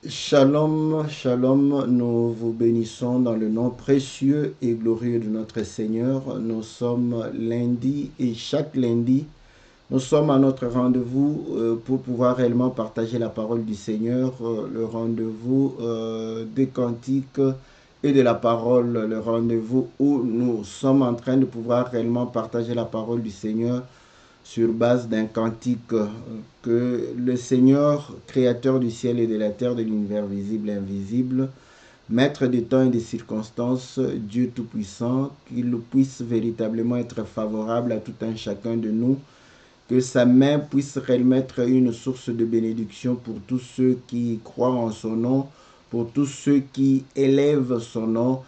Shalom, shalom, nous vous bénissons dans le nom précieux et glorieux de notre Seigneur. Nous sommes lundi et chaque lundi, nous sommes à notre rendez-vous pour pouvoir réellement partager la parole du Seigneur, le rendez-vous des cantiques et de la parole, le rendez-vous où nous sommes en train de pouvoir réellement partager la parole du Seigneur sur base d'un cantique que le Seigneur, créateur du ciel et de la terre, de l'univers visible et invisible, maître des temps et des circonstances, Dieu Tout-Puissant, qu'il puisse véritablement être favorable à tout un chacun de nous, que sa main puisse réellement être une source de bénédiction pour tous ceux qui croient en son nom, pour tous ceux qui élèvent son nom,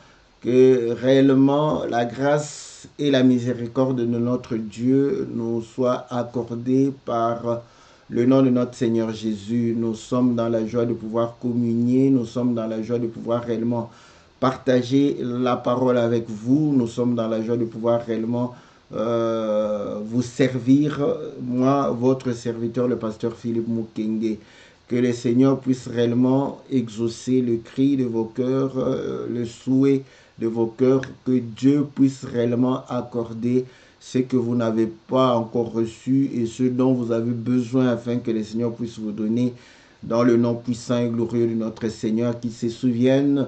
que réellement la grâce et la miséricorde de notre Dieu nous soient accordées par le nom de notre Seigneur Jésus. Nous sommes dans la joie de pouvoir communier, nous sommes dans la joie de pouvoir réellement partager la parole avec vous, nous sommes dans la joie de pouvoir réellement vous servir, moi, votre serviteur, le pasteur Philippe Mukenge. Que le Seigneur puisse réellement exaucer le cri de vos cœurs, le souhait de vos cœurs, que Dieu puisse réellement accorder ce que vous n'avez pas encore reçu et ce dont vous avez besoin afin que le Seigneur puisse vous donner dans le nom puissant et glorieux de notre Seigneur, qu'il se souvienne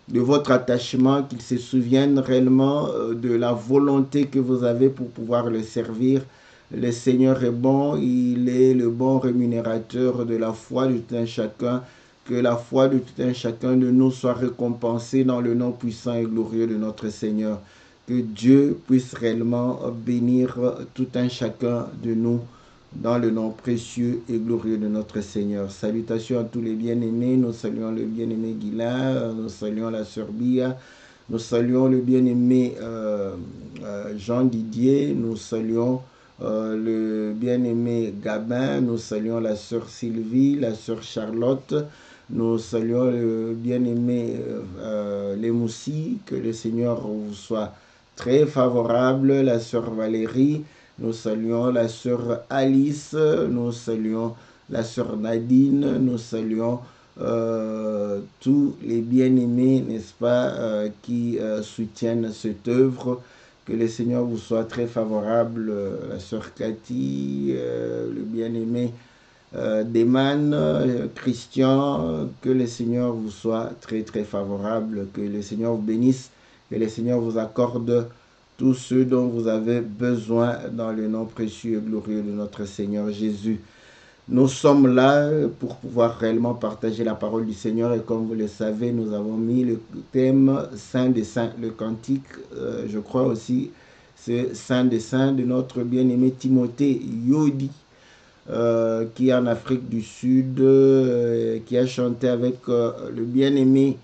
de votre attachement, qu'il se souvienne réellement de la volonté que vous avez pour pouvoir le servir. Le Seigneur est bon, il est le bon rémunérateur de la foi de tout un chacun. Que la foi de tout un chacun de nous soit récompensée dans le nom puissant et glorieux de notre Seigneur. Que Dieu puisse réellement bénir tout un chacun de nous dans le nom précieux et glorieux de notre Seigneur. Salutations à tous les bien-aimés. Nous saluons le bien-aimé Guilain, nous saluons la sœur Bia, nous saluons le bien-aimé Jean Didier, nous saluons le bien-aimé Gabin, nous saluons la sœur Sylvie, la sœur Charlotte, nous saluons le bien-aimé Lemoussi, que le Seigneur vous soit très favorable, la sœur Valérie, nous saluons la sœur Alice, nous saluons la sœur Nadine, nous saluons tous les bien-aimés, n'est-ce pas, qui soutiennent cette œuvre. Que le Seigneur vous soit très favorable, la sœur Cathy, le bien-aimé Deman, Christian, que le Seigneur vous soit très très favorable, que le Seigneur vous bénisse, que le Seigneur vous accorde tout ce dont vous avez besoin dans le nom précieux et glorieux de notre Seigneur Jésus. Nous sommes là pour pouvoir réellement partager la parole du Seigneur et comme vous le savez, nous avons mis le thème Saint des Saints, le cantique, je crois aussi, c'est Saint des Saints de notre bien-aimé Timothée Yodi, qui est en Afrique du Sud, qui a chanté avec le bien-aimé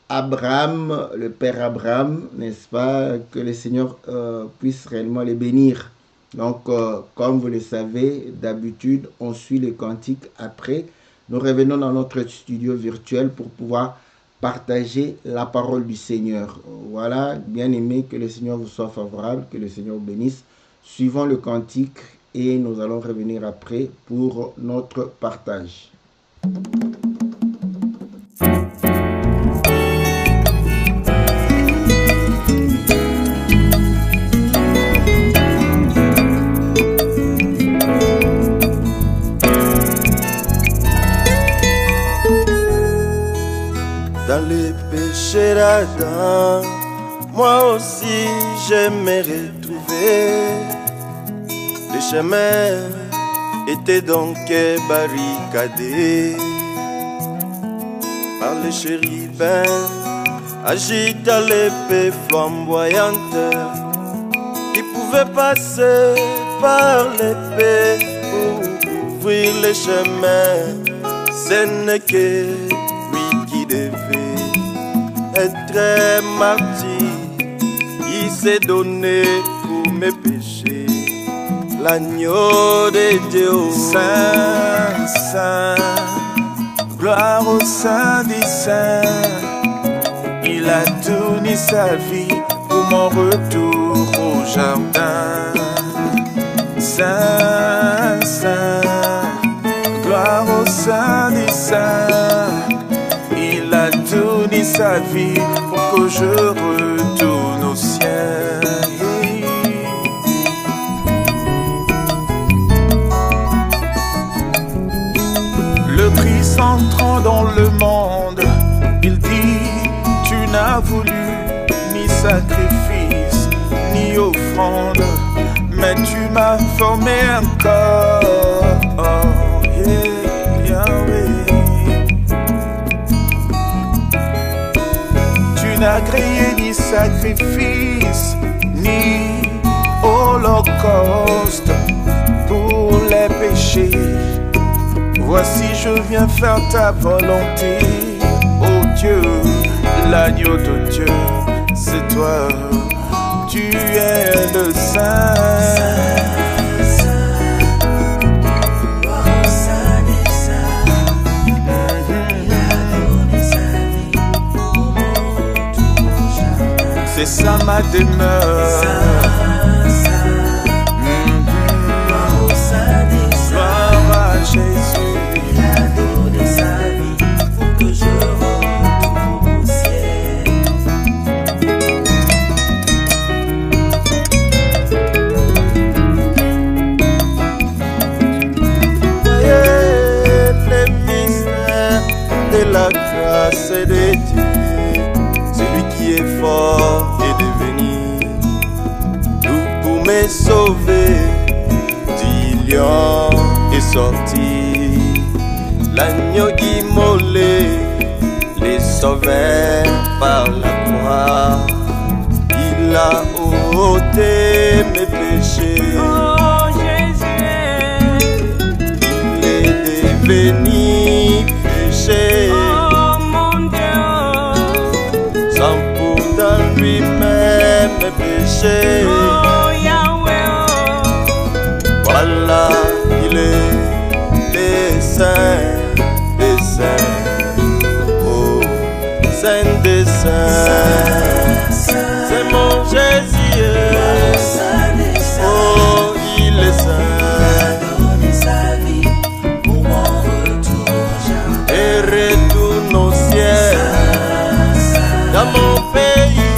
Abraham, le père Abraham, n'est-ce pas, que le Seigneur puisse réellement les bénir. Donc, comme vous le savez, d'habitude, on suit les cantiques. Après, nous revenons dans notre studio virtuel pour pouvoir partager la parole du Seigneur. Voilà, bien aimé, que le Seigneur vous soit favorable, que le Seigneur vous bénisse. Suivons le cantique et nous allons revenir après pour notre partage. Dans les péchés d'Adam, moi aussi j'aimerais trouver. Le chemin était donc barricadé par les chérubins, agitant l'épée flamboyante qui pouvait passer par l'épée pour ouvrir le chemin. Ce n'est que lui qui devait être martyr, il s'est donné pour mes péchés, l'agneau de Dieu. Saint, Saint, gloire au Saint des Saints, il a tourné sa vie pour mon retour au jardin. Saint, Saint, gloire au Saint des Saints, sa vie pour que je retourne au ciel. Le Christ entrant dans le monde, il dit, tu n'as voulu ni sacrifice, ni offrande, mais tu m'as formé un corps. Oh, yeah, Yahweh. Tu n'as créé ni sacrifice, ni holocauste pour les péchés. Voici je viens faire ta volonté, oh Dieu, l'agneau de Dieu, c'est toi, tu es le Saint. C'est ça ma demeure. Gloire à Jésus. Il a donné sa vie pour que je retourne au ciel. Les mystères de la grâce de Dieu, celui qui est fort est devenu loup pour me sauver. Du lion est sorti l'agneau immolé, les sauvés par la croix. Il a ôté mes péchés. Oh Jésus, Il est devenu péché. oh mon Dieu, Sans pourtant lui-même mes péchés. oh Yahweh, oh. Voilà, il est les saints, oh, saint des saints. C'est mon Jésus, oh, il est saint. Donner sa vie pour mon retour au jardin. Et retourne au ciel, dans mon pays,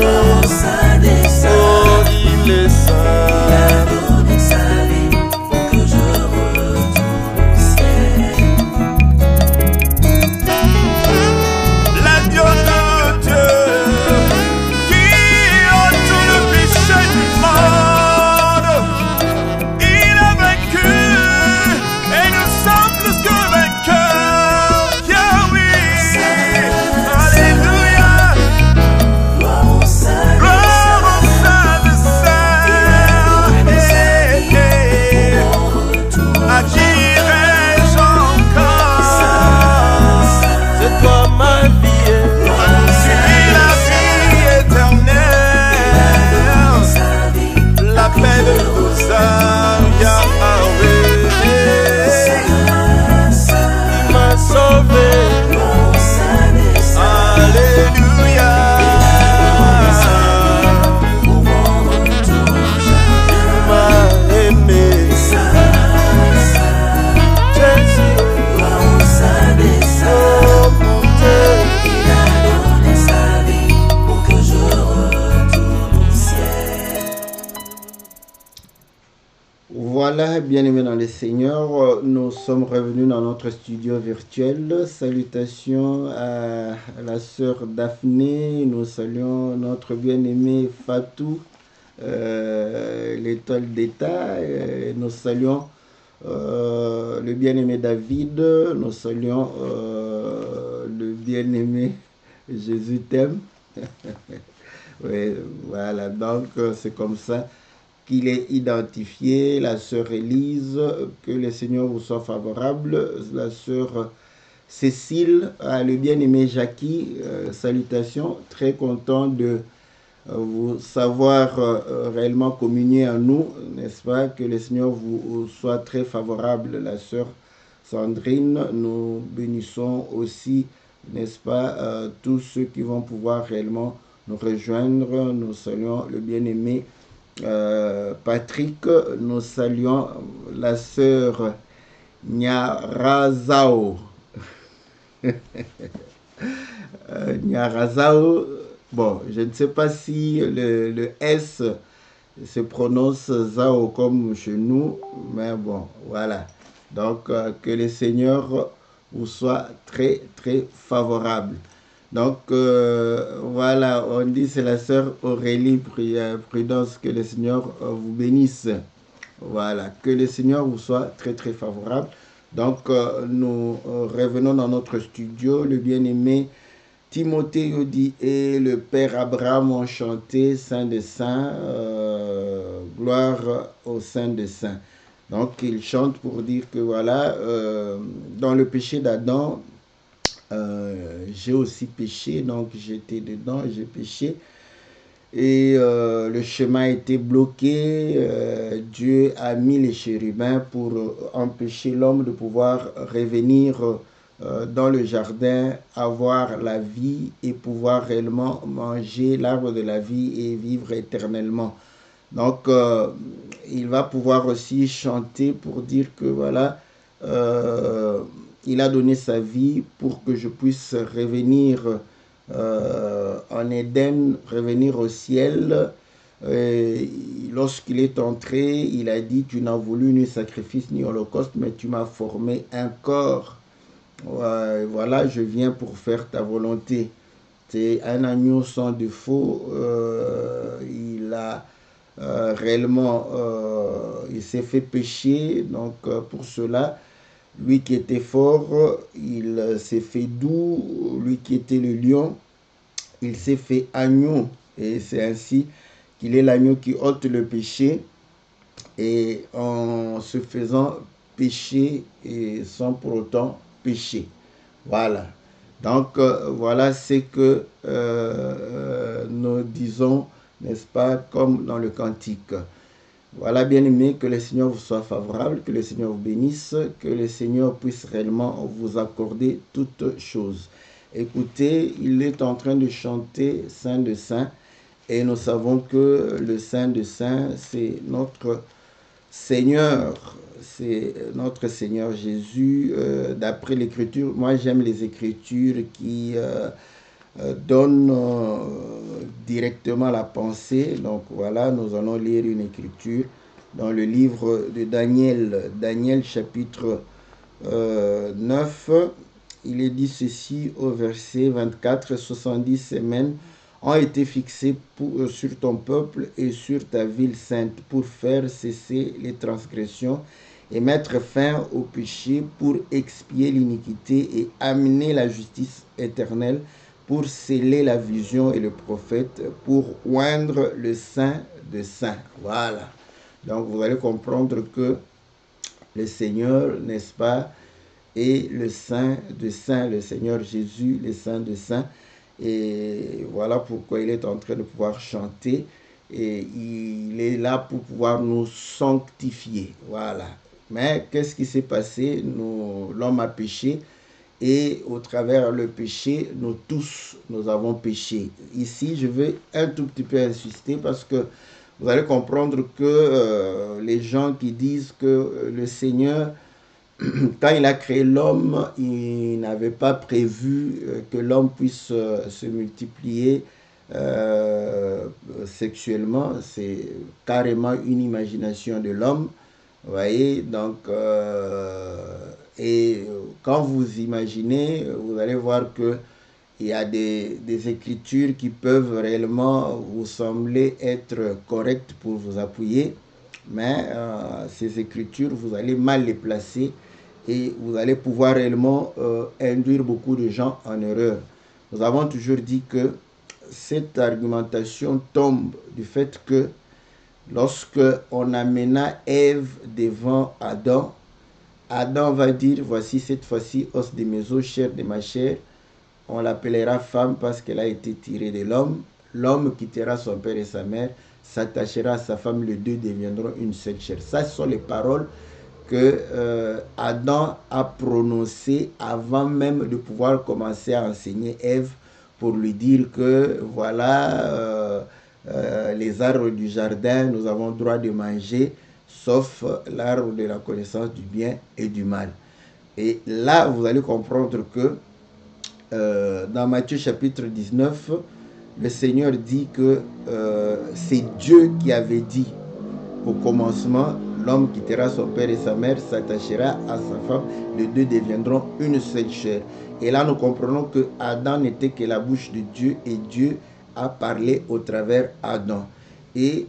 Au sein des saints, oh, il est il saint. a donné sa vie pour que je retourne au ciel. L'agneau de Dieu qui ôte tout le péché du monde, il a vaincu et nous sommes plus que vainqueurs. Yahweh, alléluia, Gloire au sein des gloire au Saint des Saints. mon retour À qui irai-je encore? C'est toi ma vie. Tu es la vie éternelle, sa vie. la paix de nos âmes, Yahweh. Il m'a sauvé. Gloire au sein des saints, Alléluia. pour mon retour au jardin. Il m'a aimé. Jésus, Gloire au sein des saints, oh mon Dieu. il a donné sa vie pour que je retourne au ciel. Voilà, bien-aimés dans le Seigneur, nous sommes revenus dans notre studio virtuel. Salutations à la sœur Daphné, nous saluons notre bien-aimé Fatou, l'étoile d'État, nous saluons le bien-aimé David, nous saluons le bien-aimé Jésus t'aime. Oui, voilà, donc c'est comme ça qu'il est identifié. La sœur Élise, que le Seigneur vous soit favorable. La sœur Cécile, le bien-aimé Jackie, salutations, très content de vous savoir réellement communier à nous, n'est-ce pas? Que le Seigneur vous soit très favorable. La sœur Sandrine, nous bénissons aussi, n'est-ce pas, tous ceux qui vont pouvoir réellement nous rejoindre. Nous saluons le bien-aimé Patrick, nous saluons la sœur Nyarazao. Nyarazao. Bon, je ne sais pas si le S se prononce Zao comme chez nous, mais bon, voilà. Donc, que le Seigneur vous soit très, très favorable. Donc, voilà, on dit c'est la sœur Aurélie Prudence, que le Seigneur vous bénisse. Voilà, que le Seigneur vous soit très, très favorable. Donc, nous revenons dans notre studio, le bien-aimé Timothée Yodi et le Père Abraham ont chanté Saint des Saints, gloire au Saint des Saints. Donc, ils chantent pour dire que voilà, dans le péché d'Adam, j'ai aussi péché, donc j'étais dedans, j'ai péché. Et le chemin a été bloqué. Dieu a mis les chérubins pour empêcher l'homme de pouvoir revenir dans le jardin, avoir la vie et pouvoir réellement manger l'arbre de la vie et vivre éternellement. Donc, il va pouvoir aussi chanter pour dire que voilà, il a donné sa vie pour que je puisse revenir en Éden, revenir au ciel. Lorsqu'il est entré, il a dit, tu n'as voulu ni sacrifice ni holocauste, mais tu m'as formé un corps. Voilà, je viens pour faire ta volonté. C'est un agneau sans défaut. Il a réellement, il s'est fait pécher. Donc pour cela, lui qui était fort, il s'est fait doux. Lui qui était le lion, il s'est fait agneau. Et c'est ainsi qu'il est l'agneau qui ôte le péché. Et en se faisant pécher et sans pour autant pécher. Voilà. Donc, voilà ce que nous disons, n'est-ce pas, comme dans le cantique. Voilà, bien-aimés, que le Seigneur vous soit favorable, que le Seigneur vous bénisse, que le Seigneur puisse réellement vous accorder toutes choses. Écoutez, il est en train de chanter Saint de Saint, et nous savons que le Saint de Saint, c'est notre Seigneur, c'est notre Seigneur Jésus. D'après l'Écriture, moi j'aime les Écritures qui donnent directement la pensée. Donc voilà, nous allons lire une Écriture dans le livre de Daniel, Daniel chapitre 9. Il est dit ceci au verset 24, 70 semaines ont été fixés sur ton peuple et sur ta ville sainte pour faire cesser les transgressions et mettre fin au péché, pour expier l'iniquité et amener la justice éternelle, pour sceller la vision et le prophète, pour oindre le Saint de Saints. Voilà. Donc vous allez comprendre que le Seigneur, n'est-ce pas, est le Saint de Saints, le Seigneur Jésus, le Saint de Saints. Et voilà pourquoi il est en train de pouvoir chanter. Et il est là pour pouvoir nous sanctifier. Voilà. Mais qu'est-ce qui s'est passé? L'homme a péché. Et au travers le péché, nous tous, nous avons péché. Ici, je vais un tout petit peu insister parce que vous allez comprendre que les gens qui disent que le Seigneur, quand il a créé l'homme, il n'avait pas prévu que l'homme puisse se multiplier sexuellement. C'est carrément une imagination de l'homme. Vous voyez, donc, et quand vous imaginez, vous allez voir que il y a des écritures qui peuvent réellement vous sembler être correctes pour vous appuyer, mais ces écritures, vous allez mal les placer et vous allez pouvoir réellement induire beaucoup de gens en erreur. Nous avons toujours dit que cette argumentation tombe du fait que lorsque on amena Ève devant Adam, Adam va dire, voici cette fois-ci os de mes os, chair de ma chair. On l'appellera femme parce qu'elle a été tirée de l'homme. L'homme quittera son père et sa mère, s'attachera à sa femme, les deux deviendront une seule chair. Ça, ce sont les paroles que Adam a prononcées avant même de pouvoir commencer à enseigner Ève, pour lui dire que voilà, les arbres du jardin, nous avons le droit de manger, sauf l'arbre de la connaissance du bien et du mal. Et là, vous allez comprendre que dans Matthieu chapitre 19, le Seigneur dit que c'est Dieu qui avait dit au commencement, l'homme quittera son père et sa mère, s'attachera à sa femme, les deux deviendront une seule chair. Et là, nous comprenons que Adam n'était que la bouche de Dieu et Dieu a parlé au travers Adam. Et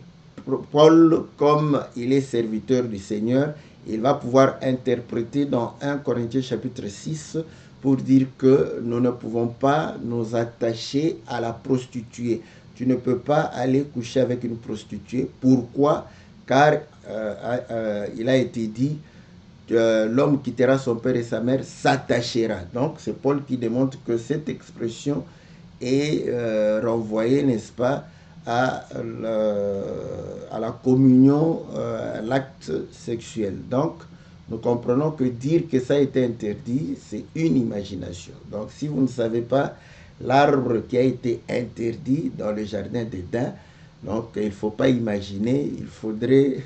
Paul, comme il est serviteur du Seigneur, il va pouvoir interpréter dans 1 Corinthiens chapitre 6 pour dire que nous ne pouvons pas nous attacher à la prostituée. Tu ne peux pas aller coucher avec une prostituée. Pourquoi? Car il a été dit, l'homme quittera son père et sa mère, s'attachera. Donc c'est Paul qui démontre que cette expression est renvoyée, n'est-ce pas, à la communion, à l'acte sexuel. Donc nous comprenons que dire que ça a été interdit, c'est une imagination. Donc si vous ne savez pas l'arbre qui a été interdit dans le jardin d'Éden, donc il ne faut pas imaginer, il faudrait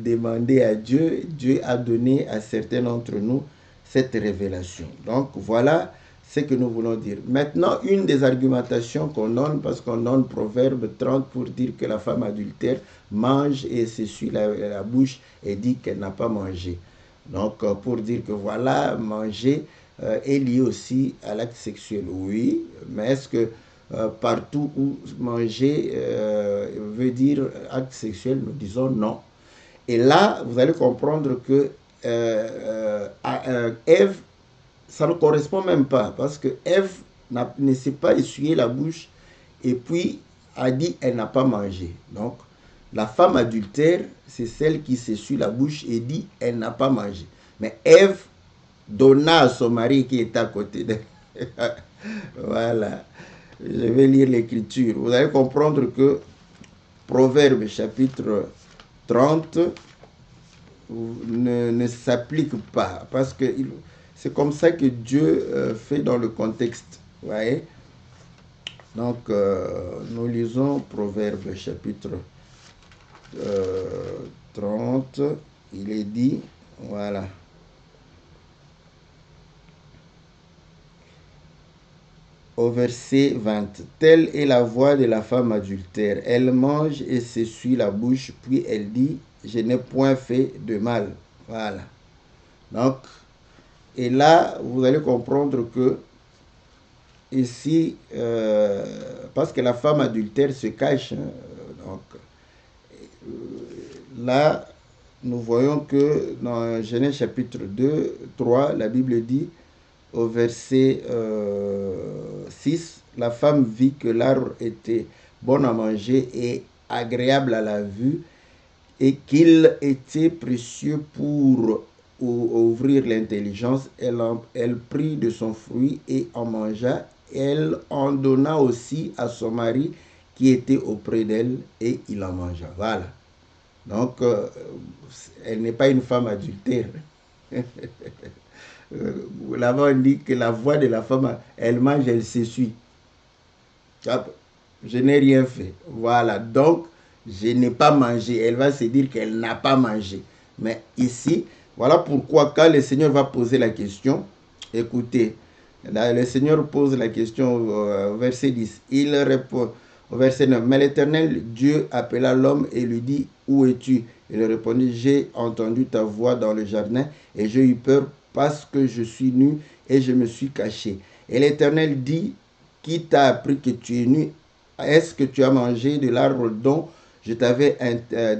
demander à Dieu. Dieu a donné à certains d'entre nous cette révélation. Donc voilà ce que nous voulons dire. Maintenant, une des argumentations qu'on donne, parce qu'on donne Proverbe 30 pour dire que la femme adultère mange et s'essuie la bouche et dit qu'elle n'a pas mangé. Donc pour dire que voilà, manger est lié aussi à l'acte sexuel. Oui, mais est-ce que partout où manger veut dire acte sexuel, nous disons non. Et là, vous allez comprendre que Ève, ça ne correspond même pas, parce que Ève ne s'est pas essuyé la bouche et puis a dit elle n'a pas mangé. Donc, la femme adultère, c'est celle qui s'essuie la bouche et dit elle n'a pas mangé. Mais Ève donna à son mari qui était à côté d'elle. Voilà. Je vais lire l'écriture. Vous allez comprendre que Proverbe chapitre 30 ne s'applique pas. Parce que c'est comme ça que Dieu fait dans le contexte. Vous voyez? Donc, nous lisons Proverbe chapitre 30. Il est dit, voilà. Au verset 20, telle est la voix de la femme adultère. Elle mange et s'essuie la bouche, puis elle dit, je n'ai point fait de mal. Voilà. Donc, et là, vous allez comprendre que ici, parce que la femme adultère se cache, donc, là, nous voyons que dans Genèse chapitre 2, 3, la Bible dit, au verset 6, la femme vit que l'arbre était bon à manger et agréable à la vue et qu'il était précieux pour ouvrir l'intelligence. Elle prit de son fruit et en mangea. Elle en donna aussi à son mari qui était auprès d'elle et il en mangea. Voilà. Donc, elle n'est pas une femme adultère. Là-bas, on dit que la voix de la femme, elle mange, elle s'essuie. Je n'ai rien fait. Voilà. Donc, je n'ai pas mangé. Elle va se dire qu'elle n'a pas mangé. Mais ici, voilà pourquoi quand le Seigneur va poser la question, écoutez, là, le Seigneur pose la question au verset 10. Il répond au verset 9. Mais l'Éternel Dieu appela l'homme et lui dit, où es-tu? Il répondit, j'ai entendu ta voix dans le jardin et j'ai eu peur parce que je suis nu et je me suis caché. Et l'Éternel dit, qui t'a appris que tu es nu? Est-ce que tu as mangé de l'arbre dont je t'avais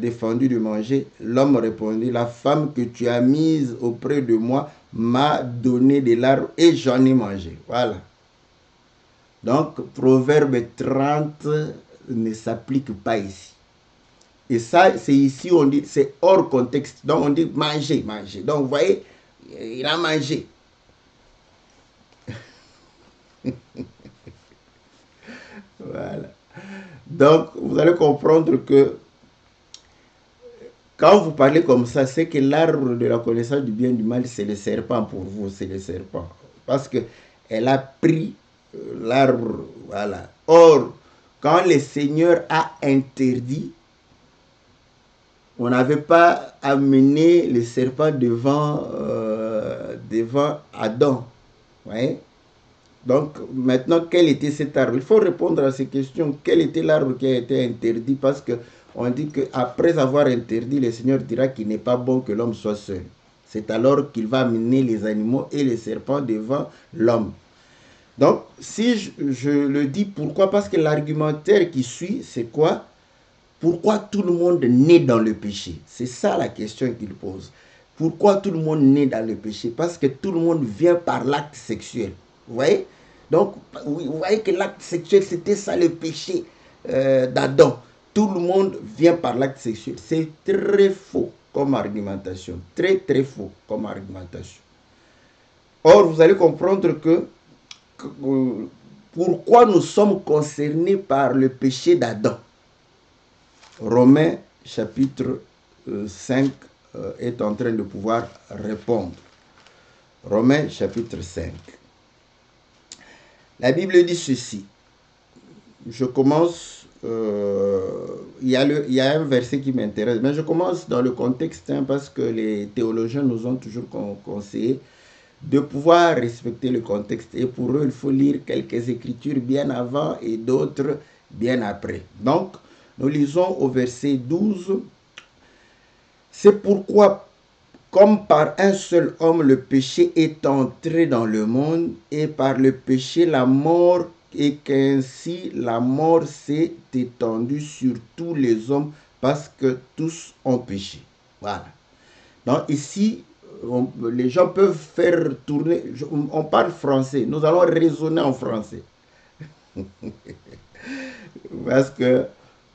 défendu de manger? L'homme répondit, la femme que tu as mise auprès de moi m'a donné de l'arbre et j'en ai mangé. Voilà. Donc, Proverbe 30 ne s'applique pas ici. Et ça, c'est ici, on dit, c'est hors contexte. Donc, on dit manger, manger. Donc, vous voyez, il a mangé. Voilà. Donc, vous allez comprendre que quand vous parlez comme ça, c'est que l'arbre de la connaissance du bien et du mal, c'est le serpent pour vous, c'est le serpent. Parce qu'elle a pris l'arbre, voilà. Or, quand le Seigneur a interdit, on n'avait pas amené le serpent devant Adam. Ouais. Donc, maintenant, quel était cet arbre? Il faut répondre à ces questions. Quel était l'arbre qui a été interdit? Parce que on dit qu'après avoir interdit, le Seigneur dira qu'il n'est pas bon que l'homme soit seul. C'est alors qu'il va amener les animaux et les serpents devant l'homme. Donc, si je le dis, pourquoi? Parce que l'argumentaire qui suit, c'est quoi? Pourquoi tout le monde naît dans le péché? C'est ça la question qu'il pose. Pourquoi tout le monde naît dans le péché? Parce que tout le monde vient par l'acte sexuel. Vous voyez? Donc, vous voyez que l'acte sexuel, c'était ça le péché d'Adam. Tout le monde vient par l'acte sexuel. C'est très faux comme argumentation. Très, très faux comme argumentation. Or, vous allez comprendre que pourquoi nous sommes concernés par le péché d'Adam. Romains chapitre 5 est en train de pouvoir répondre. Romains chapitre 5. La Bible dit ceci. Je commence, il y a un verset qui m'intéresse, mais je commence dans le contexte parce que les théologiens nous ont toujours conseillé de pouvoir respecter le contexte. Et pour eux, il faut lire quelques écritures bien avant et d'autres bien après. Donc, nous lisons au verset 12. C'est pourquoi, comme par un seul homme, le péché est entré dans le monde, et par le péché, la mort, et qu'ainsi la mort s'est étendue sur tous les hommes, parce que tous ont péché. Voilà. Donc ici, les gens peuvent faire tourner, on parle français, nous allons raisonner en français. Parce que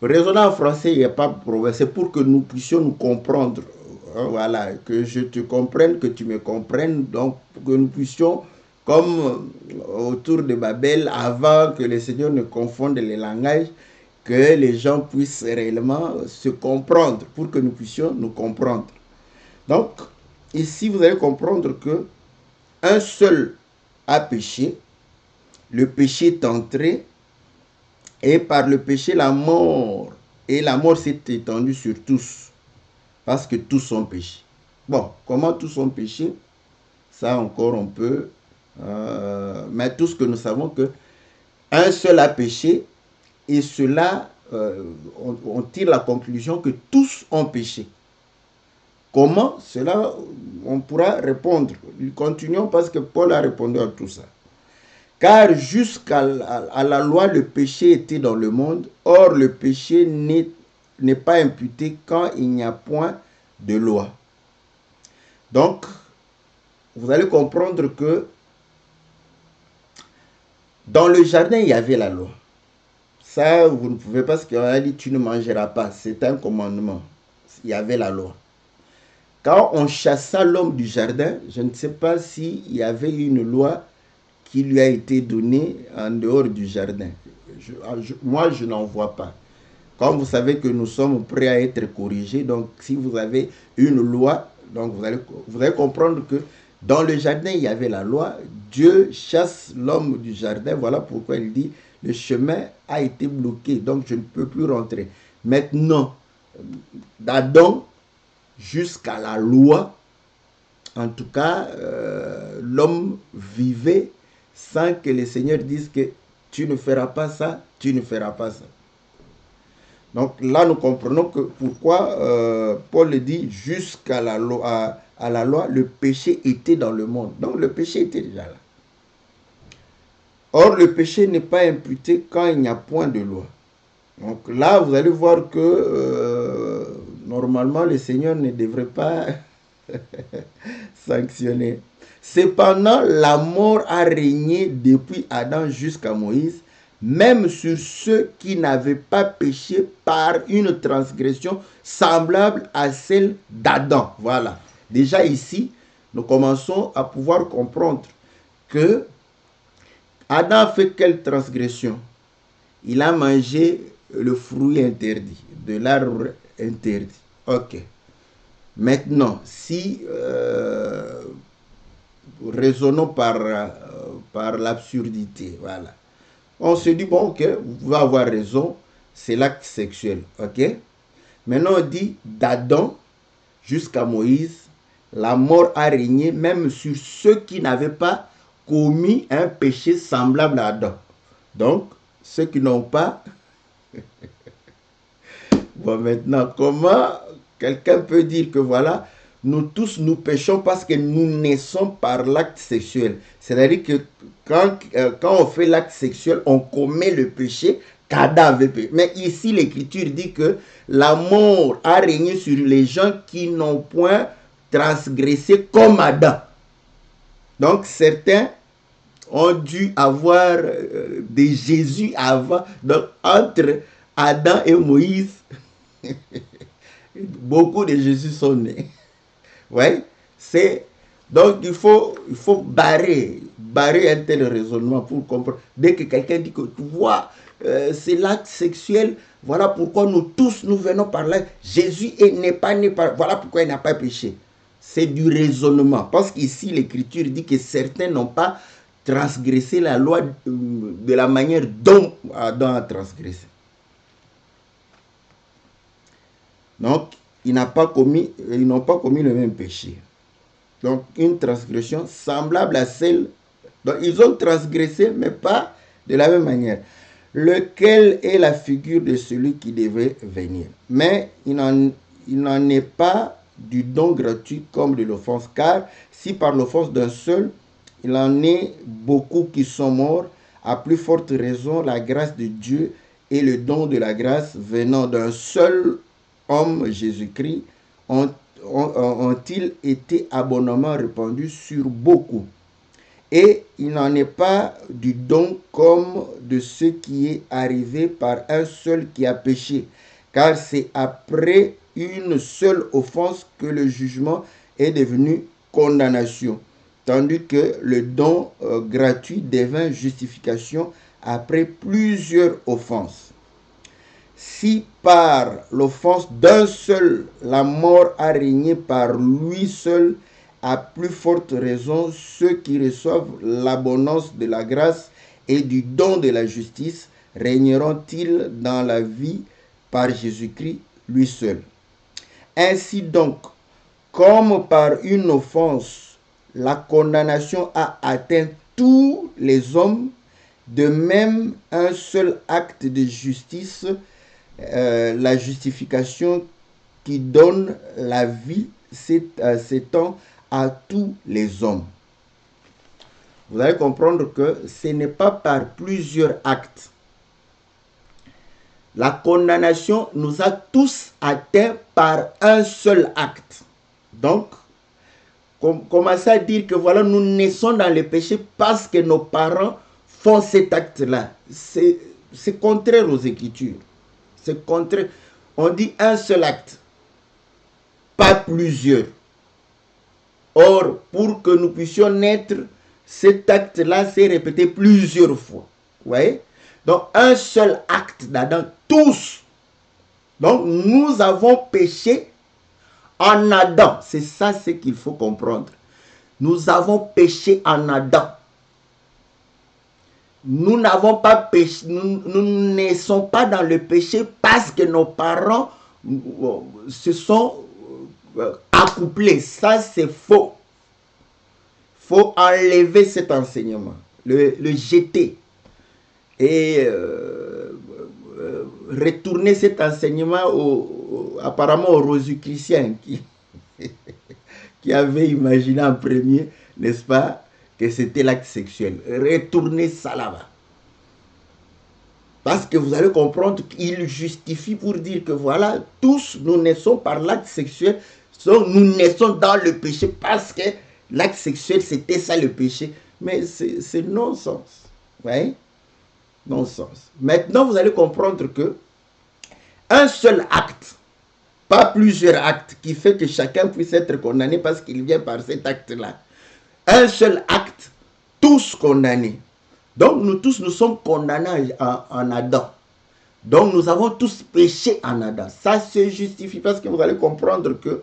raisonner en français, il n'y a pas de problème, c'est pour que nous puissions nous comprendre. Voilà, que je te comprenne, que tu me comprennes, donc que nous puissions, comme autour de Babel, avant que le Seigneur ne confonde les langages, que les gens puissent réellement se comprendre, pour que nous puissions nous comprendre. Donc, ici, vous allez comprendre que un seul a péché, le péché est entré, et par le péché, la mort, et la mort s'est étendue sur tous, parce que tous ont péché. Bon, comment tous ont péché? Ça encore on peut, mais tout ce que nous savons que un seul a péché, et cela, on tire la conclusion que tous ont péché. Comment? Cela, on pourra répondre. Continuons parce que Paul a répondu à tout ça. Car jusqu'à la loi, le péché était dans le monde. Or, le péché n'est pas imputé quand il n'y a point de loi. Donc, vous allez comprendre que dans le jardin, il y avait la loi. Ça, vous ne pouvez pas, parce qu'on a dit tu ne mangeras pas. C'est un commandement. Il y avait la loi. Quand on chassa l'homme du jardin, je ne sais pas s'il y avait une loi qui lui a été donnée en dehors du jardin. Moi, je n'en vois pas. Comme vous savez que nous sommes prêts à être corrigés, donc si vous avez une loi, donc vous allez comprendre que dans le jardin, il y avait la loi. Dieu chasse l'homme du jardin. Voilà pourquoi il dit, le chemin a été bloqué, donc je ne peux plus rentrer. Maintenant, d'Adam jusqu'à la loi, en tout cas, l'homme vivait sans que le Seigneur dise que tu ne feras pas ça, tu ne feras pas ça. Donc là, nous comprenons que pourquoi Paul dit jusqu'à la loi, le péché était dans le monde. Donc le péché était déjà là. Or, le péché n'est pas imputé quand il n'y a point de loi. Donc là, vous allez voir que normalement, le Seigneur ne devrait pas sanctionner. Cependant, la mort a régné depuis Adam jusqu'à Moïse, même sur ceux qui n'avaient pas péché par une transgression semblable à celle d'Adam. Voilà. Déjà ici, nous commençons à pouvoir comprendre que Adam a fait quelle transgression? Il a mangé le fruit interdit, de l'arbre interdit. Ok. Maintenant, si raisonnons par l'absurdité, voilà. On se dit, bon, ok, vous pouvez avoir raison, c'est l'acte sexuel, ok. Maintenant, on dit, d'Adam jusqu'à Moïse, la mort a régné même sur ceux qui n'avaient pas commis un péché semblable à Adam. Donc, ceux qui n'ont pas... Bon, maintenant, comment quelqu'un peut dire que voilà, nous tous nous péchons parce que nous naissons par l'acte sexuel. C'est-à-dire que quand on fait l'acte sexuel, on commet le péché qu'Adam avait péché. Mais ici, l'Écriture dit que la mort a régné sur les gens qui n'ont point transgressé comme Adam. Donc, certains ont dû avoir des Jésus avant. Donc, entre Adam et Moïse, beaucoup de Jésus sont nés. Ouais, c'est donc il faut barrer un tel raisonnement pour comprendre. Dès que quelqu'un dit que tu vois, c'est l'acte sexuel, voilà pourquoi nous tous nous venons par là. Jésus n'est pas né par, voilà pourquoi il n'a pas péché. C'est du raisonnement, parce qu'ici l'Écriture dit que certains n'ont pas transgressé la loi de la manière dont Adam a transgressé. Donc, ils n'ont pas commis le même péché. Donc, une transgression semblable à celle... Donc, ils ont transgressé, mais pas de la même manière. Lequel est la figure de celui qui devait venir. Mais il n'en est pas du don gratuit comme de l'offense. Car si par l'offense d'un seul, il en est beaucoup qui sont morts, à plus forte raison, la grâce de Dieu et le don de la grâce venant d'un seul homme, Jésus-Christ, ont-ils été abondamment répandus sur beaucoup. Et il n'en est pas du don comme de ce qui est arrivé par un seul qui a péché, car c'est après une seule offense que le jugement est devenu condamnation, tandis que le don gratuit devint justification après plusieurs offenses. Si par l'offense d'un seul, la mort a régné par lui seul, à plus forte raison, ceux qui reçoivent l'abondance de la grâce et du don de la justice régneront-ils dans la vie par Jésus-Christ lui seul. Ainsi donc, comme par une offense, la condamnation a atteint tous les hommes, de même un seul acte de justice, la justification qui donne la vie s'étend à tous les hommes. Vous allez comprendre que ce n'est pas par plusieurs actes. La condamnation nous a tous atteints par un seul acte. Donc, commencez à dire que voilà, nous naissons dans le péché parce que nos parents font cet acte-là. C'est contraire aux Écritures. C'est contraire. On dit un seul acte, pas plusieurs. Or, pour que nous puissions naître, cet acte-là s'est répété plusieurs fois. Vous voyez? Donc, un seul acte d'Adam, tous. Donc, nous avons péché en Adam. C'est ça ce qu'il faut comprendre. Nous avons péché en Adam. Nous n'avons pas péché, nous ne naissons pas dans le péché parce que nos parents se sont accouplés. Ça, c'est faux. Il faut enlever cet enseignement, le jeter et retourner cet enseignement apparemment aux rosicruciens qui avaient imaginé en premier, n'est-ce pas, que c'était l'acte sexuel. Retournez ça là-bas. Parce que vous allez comprendre qu'il justifie pour dire que voilà, tous nous naissons par l'acte sexuel, nous naissons dans le péché parce que l'acte sexuel c'était ça le péché. Mais c'est non-sens. Oui? Non-sens. Maintenant vous allez comprendre que un seul acte, pas plusieurs actes, qui fait que chacun puisse être condamné parce qu'il vient par cet acte-là. Un seul acte, tous condamnés. Donc nous tous, nous sommes condamnés en Adam. Donc nous avons tous péché en Adam. Ça se justifie parce que vous allez comprendre que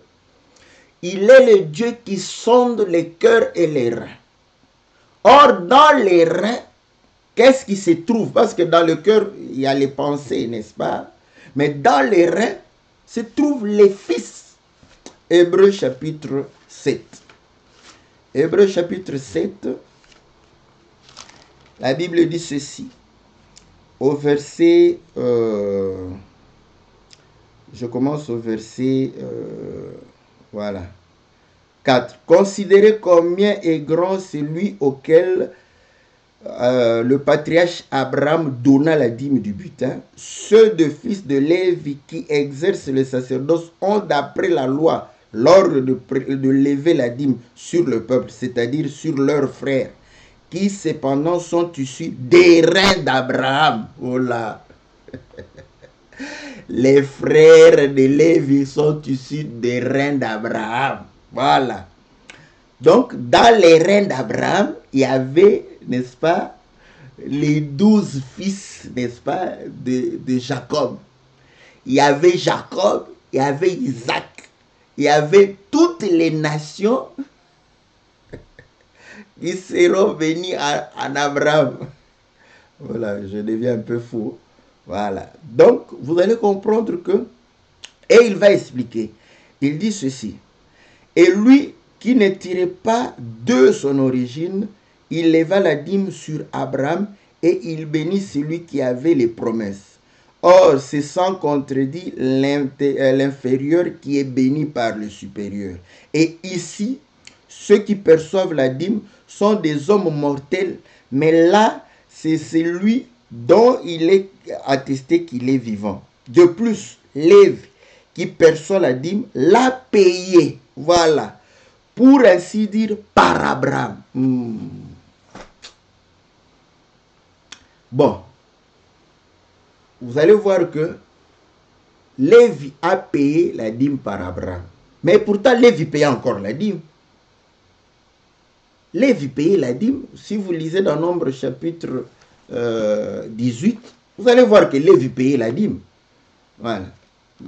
il est le Dieu qui sonde les cœurs et les reins. Or, dans les reins, qu'est-ce qui se trouve? Parce que dans le cœur, il y a les pensées, n'est-ce pas? Mais dans les reins, se trouvent les fils. Hébreux chapitre 7. Hébreux chapitre 7, La Bible dit ceci. Au verset... je commence au verset... voilà. 4. Considérez combien est grand celui auquel le patriarche Abraham donna la dîme du butin. Ceux de fils de Lévi qui exercent le sacerdoce ont d'après la loi l'ordre de lever la dîme sur le peuple, c'est-à-dire sur leurs frères, qui cependant sont issus des reins d'Abraham. Oh là. Les frères de Lévi sont issus des reins d'Abraham. Voilà. Donc, dans les reins d'Abraham, il y avait, n'est-ce pas, les 12 fils, n'est-ce pas, de Jacob. Il y avait Jacob, il y avait Isaac, il y avait toutes les nations qui seront venues en Abraham. Voilà, je deviens un peu fou. Voilà. Donc, vous allez comprendre que, et il va expliquer, il dit ceci. Et lui, qui ne tirait pas de son origine, il leva la dîme sur Abraham et il bénit celui qui avait les promesses. Or, c'est sans contredit l'inférieur qui est béni par le supérieur. Et ici, ceux qui perçoivent la dîme sont des hommes mortels, mais là, c'est celui dont il est attesté qu'il est vivant. De plus, Lévi, qui perçoit la dîme, l'a payé. Voilà. Pour ainsi dire, par Abraham. Bon. Vous allez voir que Lévi a payé la dîme par Abraham. Mais pourtant, Lévi payait encore la dîme. Lévi payait la dîme. Si vous lisez dans Nombre chapitre 18, vous allez voir que Lévi payait la dîme. Voilà.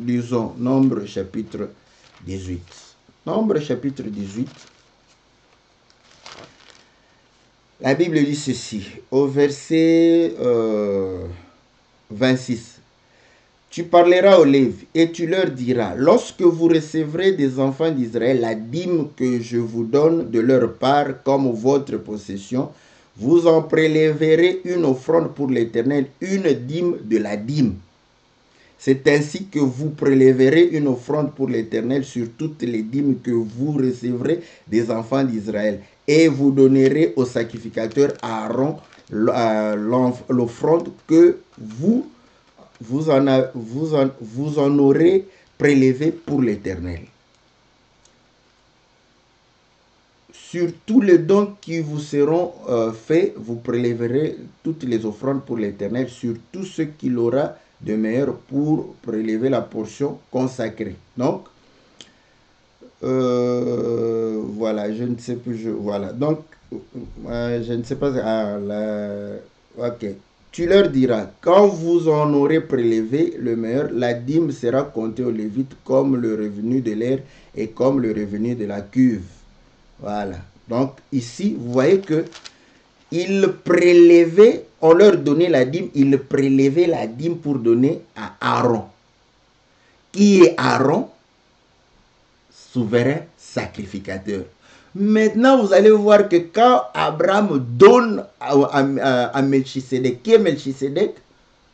Lisons Nombre chapitre 18. Nombre chapitre 18. La Bible dit ceci, au verset 26. Tu parleras aux Lévites et tu leur diras, lorsque vous recevrez des enfants d'Israël la dîme que je vous donne de leur part comme votre possession, vous en prélèverez une offrande pour l'Éternel, une dîme de la dîme. C'est ainsi que vous prélèverez une offrande pour l'Éternel sur toutes les dîmes que vous recevrez des enfants d'Israël. Et vous donnerez au sacrificateur Aaron l'offrande que vous en aurez prélevée pour l'Éternel. Sur tous les dons qui vous seront faits, vous prélèverez toutes les offrandes pour l'Éternel, sur tout ce qu'il aura de meilleur pour prélever la portion consacrée. Donc, voilà, je ne sais plus, voilà. Donc, je ne sais pas, ok. Tu leur diras, quand vous en aurez prélevé le meilleur, la dîme sera comptée aux Lévites comme le revenu de l'air et comme le revenu de la cuve. Voilà. Donc, ici, vous voyez que ils prélevaient, on leur donnait la dîme, ils prélevaient la dîme pour donner à Aaron. Qui est Aaron? Souverain sacrificateur. Maintenant, vous allez voir que quand Abraham donne à Melchisédek, qui est Melchisédek?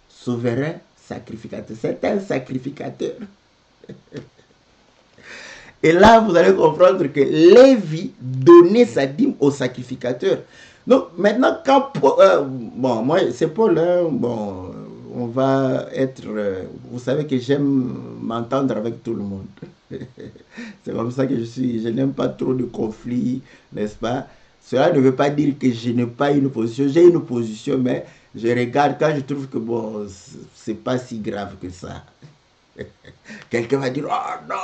Souverain sacrificateur. C'est un sacrificateur. Et là, vous allez comprendre que Lévi donnait sa dîme au sacrificateur. Donc, maintenant, quand... bon, moi, c'est Paul, hein, bon, on va être... vous savez que j'aime m'entendre avec tout le monde. C'est comme ça que je n'aime pas trop de conflits, n'est-ce pas? Cela ne veut pas dire que je n'ai pas une position. J'ai une position, mais je regarde quand je trouve que, bon, c'est pas si grave que ça. Quelqu'un va dire, oh non,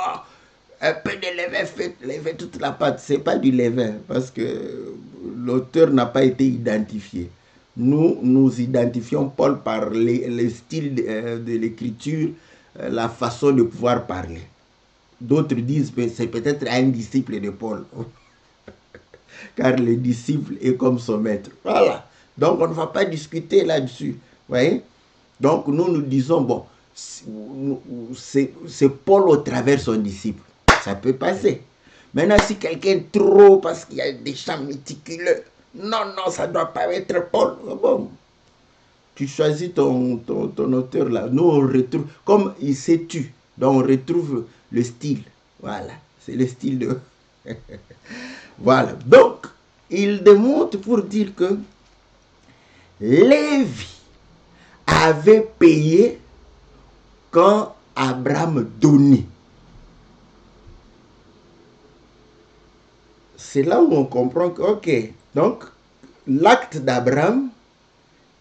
un peu de levain fait lever toute la pâte. Ce n'est pas du levain, parce que l'auteur n'a pas été identifié. Nous identifions Paul par le style de l'écriture, la façon de pouvoir parler. D'autres disent que c'est peut-être un disciple de Paul. Car le disciple est comme son maître. Voilà. Donc on ne va pas discuter là-dessus. Voyez? Donc nous disons, bon, c'est Paul au travers son disciple. Ça peut passer. Maintenant, si quelqu'un trop, parce qu'il y a des chants méticuleux, Non, non, ça ne doit pas être Paul. Bon, tu choisis ton auteur là. Nous, on retrouve, comme il s'est tu, donc on retrouve le style. Voilà, c'est le style de... Voilà, donc, il démontre pour dire que Lévi avait payé quand Abraham donnait. C'est là où on comprend que, ok, donc, l'acte d'Abraham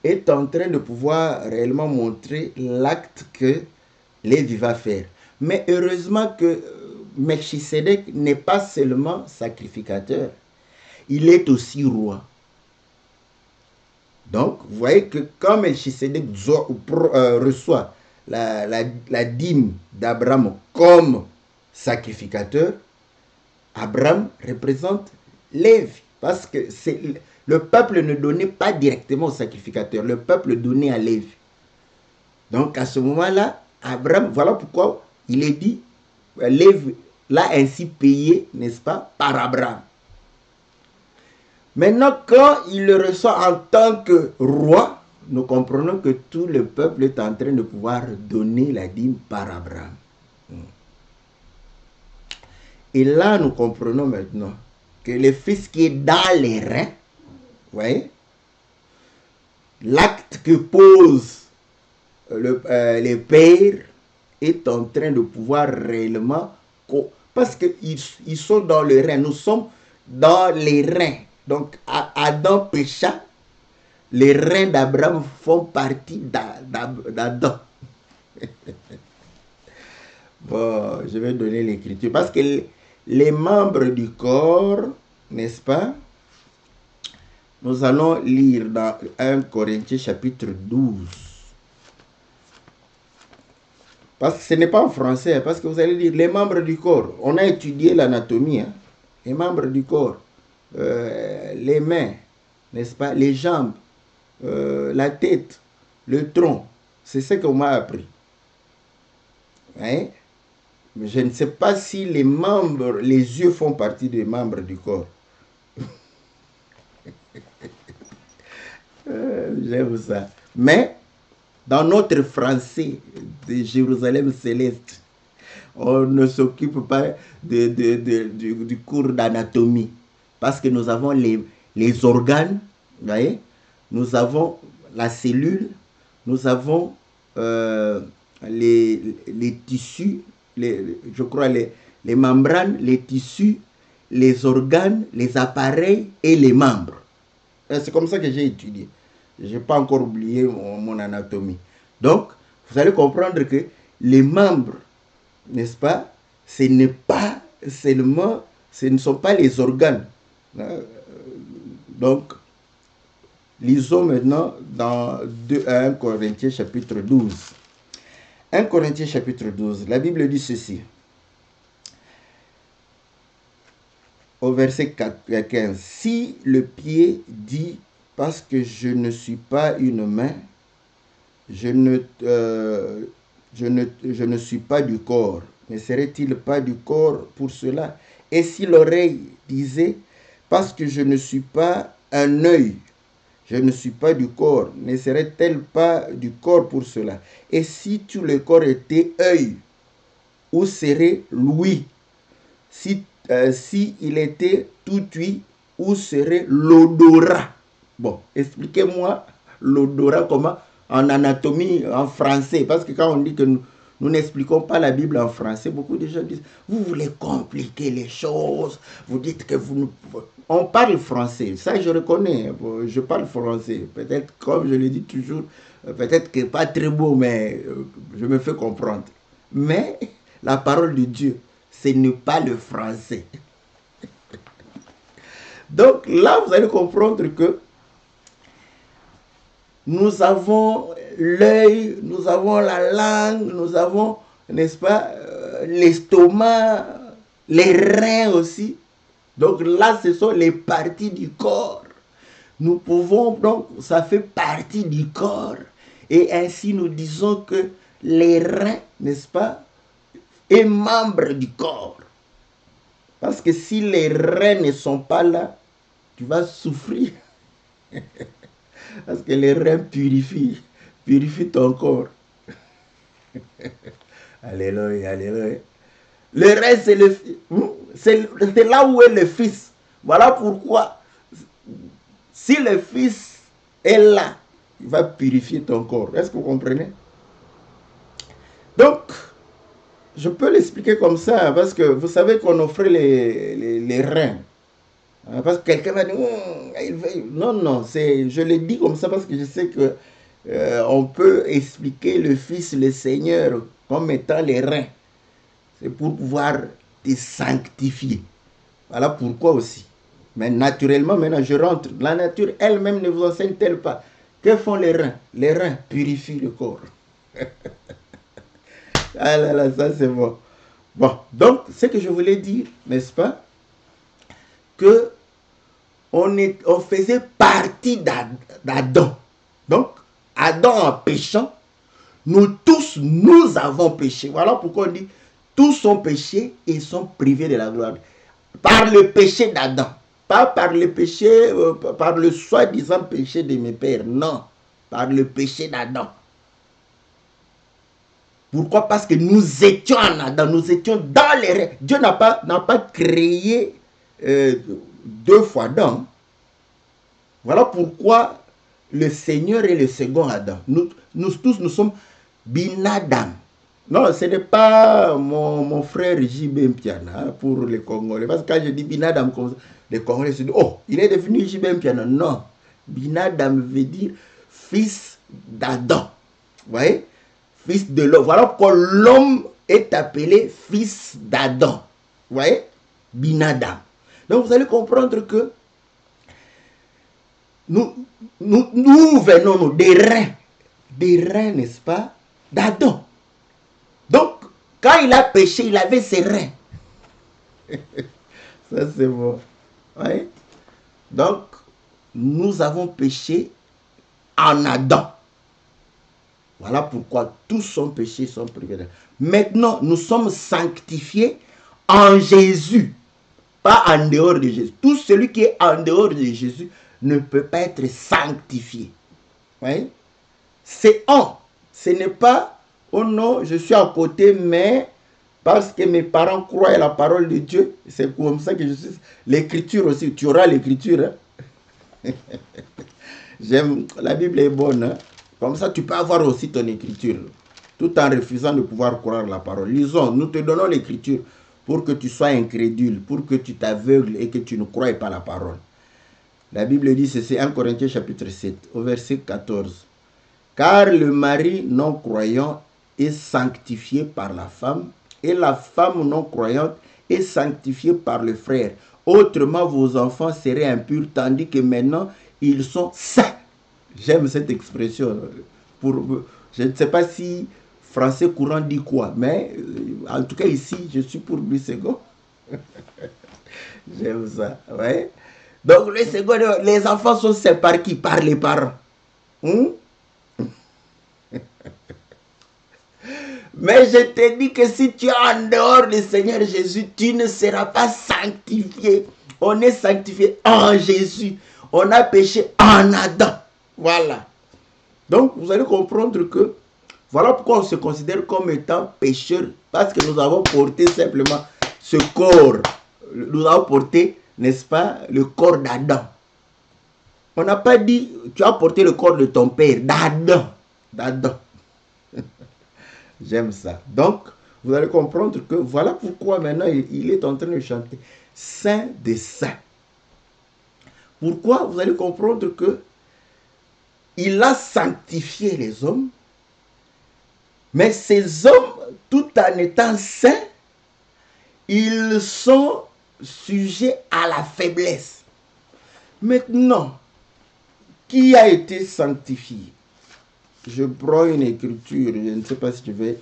est en train de pouvoir réellement montrer l'acte que Lévi va faire. Mais heureusement que Melchisedec n'est pas seulement sacrificateur, il est aussi roi. Donc, vous voyez que quand Melchisedec reçoit la dîme d'Abraham comme sacrificateur, Abraham représente Lévi. Parce que le peuple ne donnait pas directement au sacrificateur, le peuple donnait à Lévi. Donc, à ce moment-là, Abraham, voilà pourquoi il est dit, Lévi l'a ainsi payé, n'est-ce pas, par Abraham. Maintenant, quand il le reçoit en tant que roi, nous comprenons que tout le peuple est en train de pouvoir donner la dîme par Abraham. Et là, nous comprenons maintenant que le fils qui est dans les reins, vous voyez, l'acte que pose le père est en train de pouvoir réellement, parce qu'ils sont dans les reins, nous sommes dans les reins. Donc, Adam pécha, les reins d'Abraham font partie d'Adam. Bon, je vais donner l'écriture. Parce que les membres du corps, n'est-ce pas? Nous allons lire dans 1 Corinthiens chapitre 12. Parce que ce n'est pas en français, parce que vous allez lire les membres du corps. On a étudié l'anatomie, hein? Les membres du corps. Les mains, n'est-ce pas, les jambes, la tête, le tronc. C'est ce qu'on m'a appris. Hein? Mais je ne sais pas si les membres, les yeux font partie des membres du corps. J'aime ça. Mais, dans notre français de Jérusalem céleste, on ne s'occupe pas du cours d'anatomie. Parce que nous avons les organes, vous voyez, nous avons la cellule, nous avons les tissus, je crois les membranes, les tissus, les organes, les appareils et les membres. C'est comme ça que j'ai étudié. Je n'ai pas encore oublié mon anatomie. Donc, vous allez comprendre que les membres, n'est-ce pas, ce n'est pas seulement, ce ne sont pas les organes. Donc, lisons maintenant dans 1 Corinthiens chapitre 12. 1 Corinthiens chapitre 12, la Bible dit ceci. Au verset 15. Si le pied dit, parce que je ne suis pas une main, je ne suis pas du corps, ne serait-il pas du corps pour cela? Et si l'oreille disait, parce que je ne suis pas un œil, je ne suis pas du corps, ne serait-elle pas du corps pour cela? Et si tout le corps était œil, où serait l'ouïe? Si il était tout ouïe, où serait l'odorat? Bon, expliquez-moi l'odorat comment en anatomie, en français, parce que quand on dit que nous n'expliquons pas la Bible en français, beaucoup de gens disent, vous voulez compliquer les choses, vous dites que vous... On parle français, ça je reconnais, je parle français, peut-être comme je le dis toujours, peut-être que pas très beau, mais je me fais comprendre. Mais la parole de Dieu, ce n'est pas le français. Donc là, vous allez comprendre que nous avons l'œil, nous avons la langue, nous avons, n'est-ce pas, l'estomac, les reins aussi. Donc là, ce sont les parties du corps. Nous pouvons, donc, ça fait partie du corps. Et ainsi, nous disons que les reins, n'est-ce pas, est membre du corps. Parce que si les reins ne sont pas là, tu vas souffrir. Parce que les reins purifient ton corps. Alléluia, alléluia. Le rein, c'est là où est le Fils. Voilà pourquoi, si le Fils est là, il va purifier ton corps. Est-ce que vous comprenez? Donc, je peux l'expliquer comme ça, parce que vous savez qu'on offrait les reins. Parce que quelqu'un va dire, non, je le dis comme ça parce que je sais que on peut expliquer le Fils, le Seigneur, comme étant les reins. C'est pour pouvoir te sanctifier. Voilà pourquoi aussi. Mais naturellement, maintenant je rentre. La nature elle-même ne vous enseigne-t-elle pas? Que font les reins? Les reins purifient le corps. Ah là là, ça c'est bon. Bon, donc, ce que je voulais dire, n'est-ce pas? Que on faisait partie d'Adam. Donc, Adam en péchant, nous tous, nous avons péché. Voilà pourquoi on dit, tous ont péché et sont privés de la gloire. Par le péché d'Adam. Pas par le péché, par le soi-disant péché de mes pères. Non, par le péché d'Adam. Pourquoi? Parce que nous étions en Adam, nous étions dans les rêves. Dieu n'a pas créé deux fois Adam. Voilà pourquoi le Seigneur est le second Adam. Nous tous, nous sommes Binadam. Non, ce n'est pas mon frère J.B. Mpiana pour les Congolais. Parce que quand je dis Binadam, les Congolais se disent, oh, il est devenu J.B. Mpiana. Non, Binadam veut dire fils d'Adam. Vous voyez? Fils de l'homme. Voilà pourquoi l'homme est appelé fils d'Adam. Vous voyez? Binadam. Donc vous allez comprendre que nous venons des reins, n'est-ce pas, d'Adam. Donc, quand il a péché, il avait ses reins. Ça, c'est bon. Oui. Donc, nous avons péché en Adam. Voilà pourquoi tous sont péchés, sont privés. Maintenant, nous sommes sanctifiés en Jésus, pas en dehors de Jésus. Tout celui qui est en dehors de Jésus ne peut pas être sanctifié. Oui? C'est en. Ce n'est pas, oh non, je suis à côté, mais parce que mes parents croient à la parole de Dieu, c'est comme ça que je suis. L'écriture aussi, tu auras l'écriture. Hein? J'aime, la Bible est bonne. Hein? Comme ça, tu peux avoir aussi ton écriture, tout en refusant de pouvoir croire la parole. Lisons, nous te donnons l'écriture pour que tu sois incrédule, pour que tu t'aveugles et que tu ne croies pas la parole. La Bible dit ceci, 1 Corinthiens chapitre 7, au verset 14. Car le mari non croyant est sanctifié par la femme, et la femme non croyante est sanctifiée par le frère. Autrement, vos enfants seraient impurs, tandis que maintenant, ils sont saints. J'aime cette expression. Je ne sais pas si français courant dit quoi, mais en tout cas ici, je suis pour lui second. J'aime ça, ouais. Donc le second, les enfants sont saints par qui? Par les parents. Mais je te dis que si tu es en dehors du Seigneur Jésus, tu ne seras pas sanctifié. On est sanctifié en Jésus. On a péché en Adam. Voilà. Donc, vous allez comprendre que voilà pourquoi on se considère comme étant pécheur. Parce que nous avons porté simplement ce corps. Nous avons porté, n'est-ce pas, le corps d'Adam. On n'a pas dit, tu as porté le corps de ton père, d'Adam. D'Adam. J'aime ça. Donc, vous allez comprendre que voilà pourquoi maintenant il est en train de chanter Saint des saints. Pourquoi? Vous allez comprendre que il a sanctifié les hommes, mais ces hommes, tout en étant saints, ils sont sujets à la faiblesse. Maintenant, qui a été sanctifié? Je prends une écriture, je ne sais pas si je vais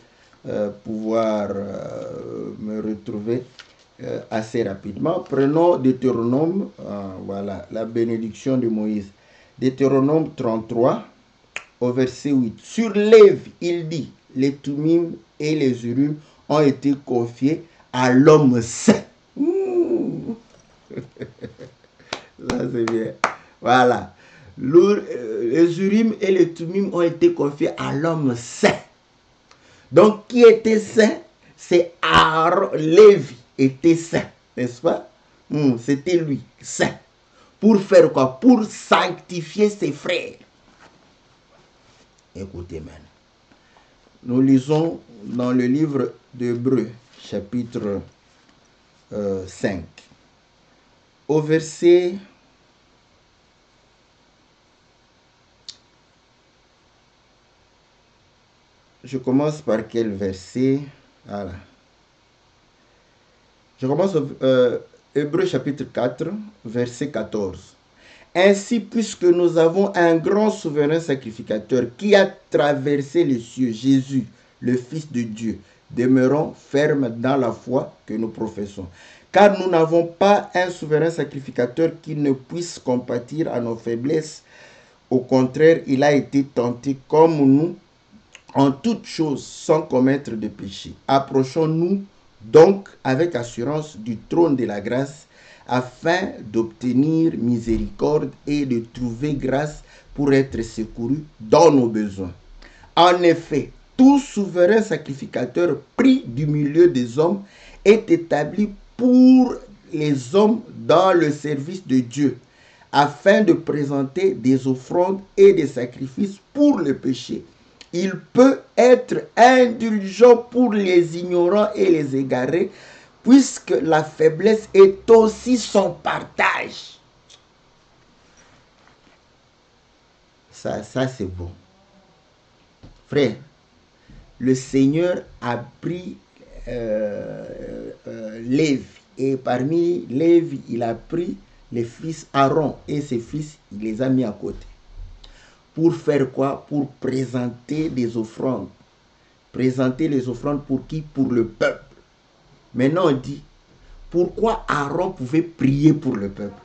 pouvoir me retrouver assez rapidement. Prenons Deutéronome, voilà, la bénédiction de Moïse. Deutéronome 33, au verset 8. Sur Lévi, il dit, les Tumim et les Urim ont été confiés à l'homme saint. Ça c'est bien. Voilà. Les Urim et les Tumim ont été confiés à l'homme saint. Donc, qui était saint? C'est Aaron. Lévi était saint, n'est-ce pas? C'était lui, saint. Pour faire quoi? Pour sanctifier ses frères. Écoutez maintenant. Nous lisons dans le livre d'Hébreux, chapitre 5, au verset... Je commence par quel verset? Voilà. Je commence Hébreux chapitre 4, verset 14. Ainsi, puisque nous avons un grand souverain sacrificateur qui a traversé les cieux, Jésus, le Fils de Dieu, demeurons fermes dans la foi que nous professons. Car nous n'avons pas un souverain sacrificateur qui ne puisse compatir à nos faiblesses. Au contraire, il a été tenté comme nous, en toutes choses sans commettre de péché. Approchons-nous donc avec assurance du trône de la grâce afin d'obtenir miséricorde et de trouver grâce pour être secouru dans nos besoins. En effet, tout souverain sacrificateur pris du milieu des hommes est établi pour les hommes dans le service de Dieu afin de présenter des offrandes et des sacrifices pour le péché. Il peut être indulgent pour les ignorants et les égarés, puisque la faiblesse est aussi son partage. Ça c'est bon. Frère, le Seigneur a pris Lévi, et parmi Lévi, il a pris les fils Aaron et ses fils, il les a mis à côté. Pour faire quoi? Pour présenter des offrandes. Présenter les offrandes pour qui? Pour le peuple. Maintenant on dit, pourquoi Aaron pouvait prier pour le peuple?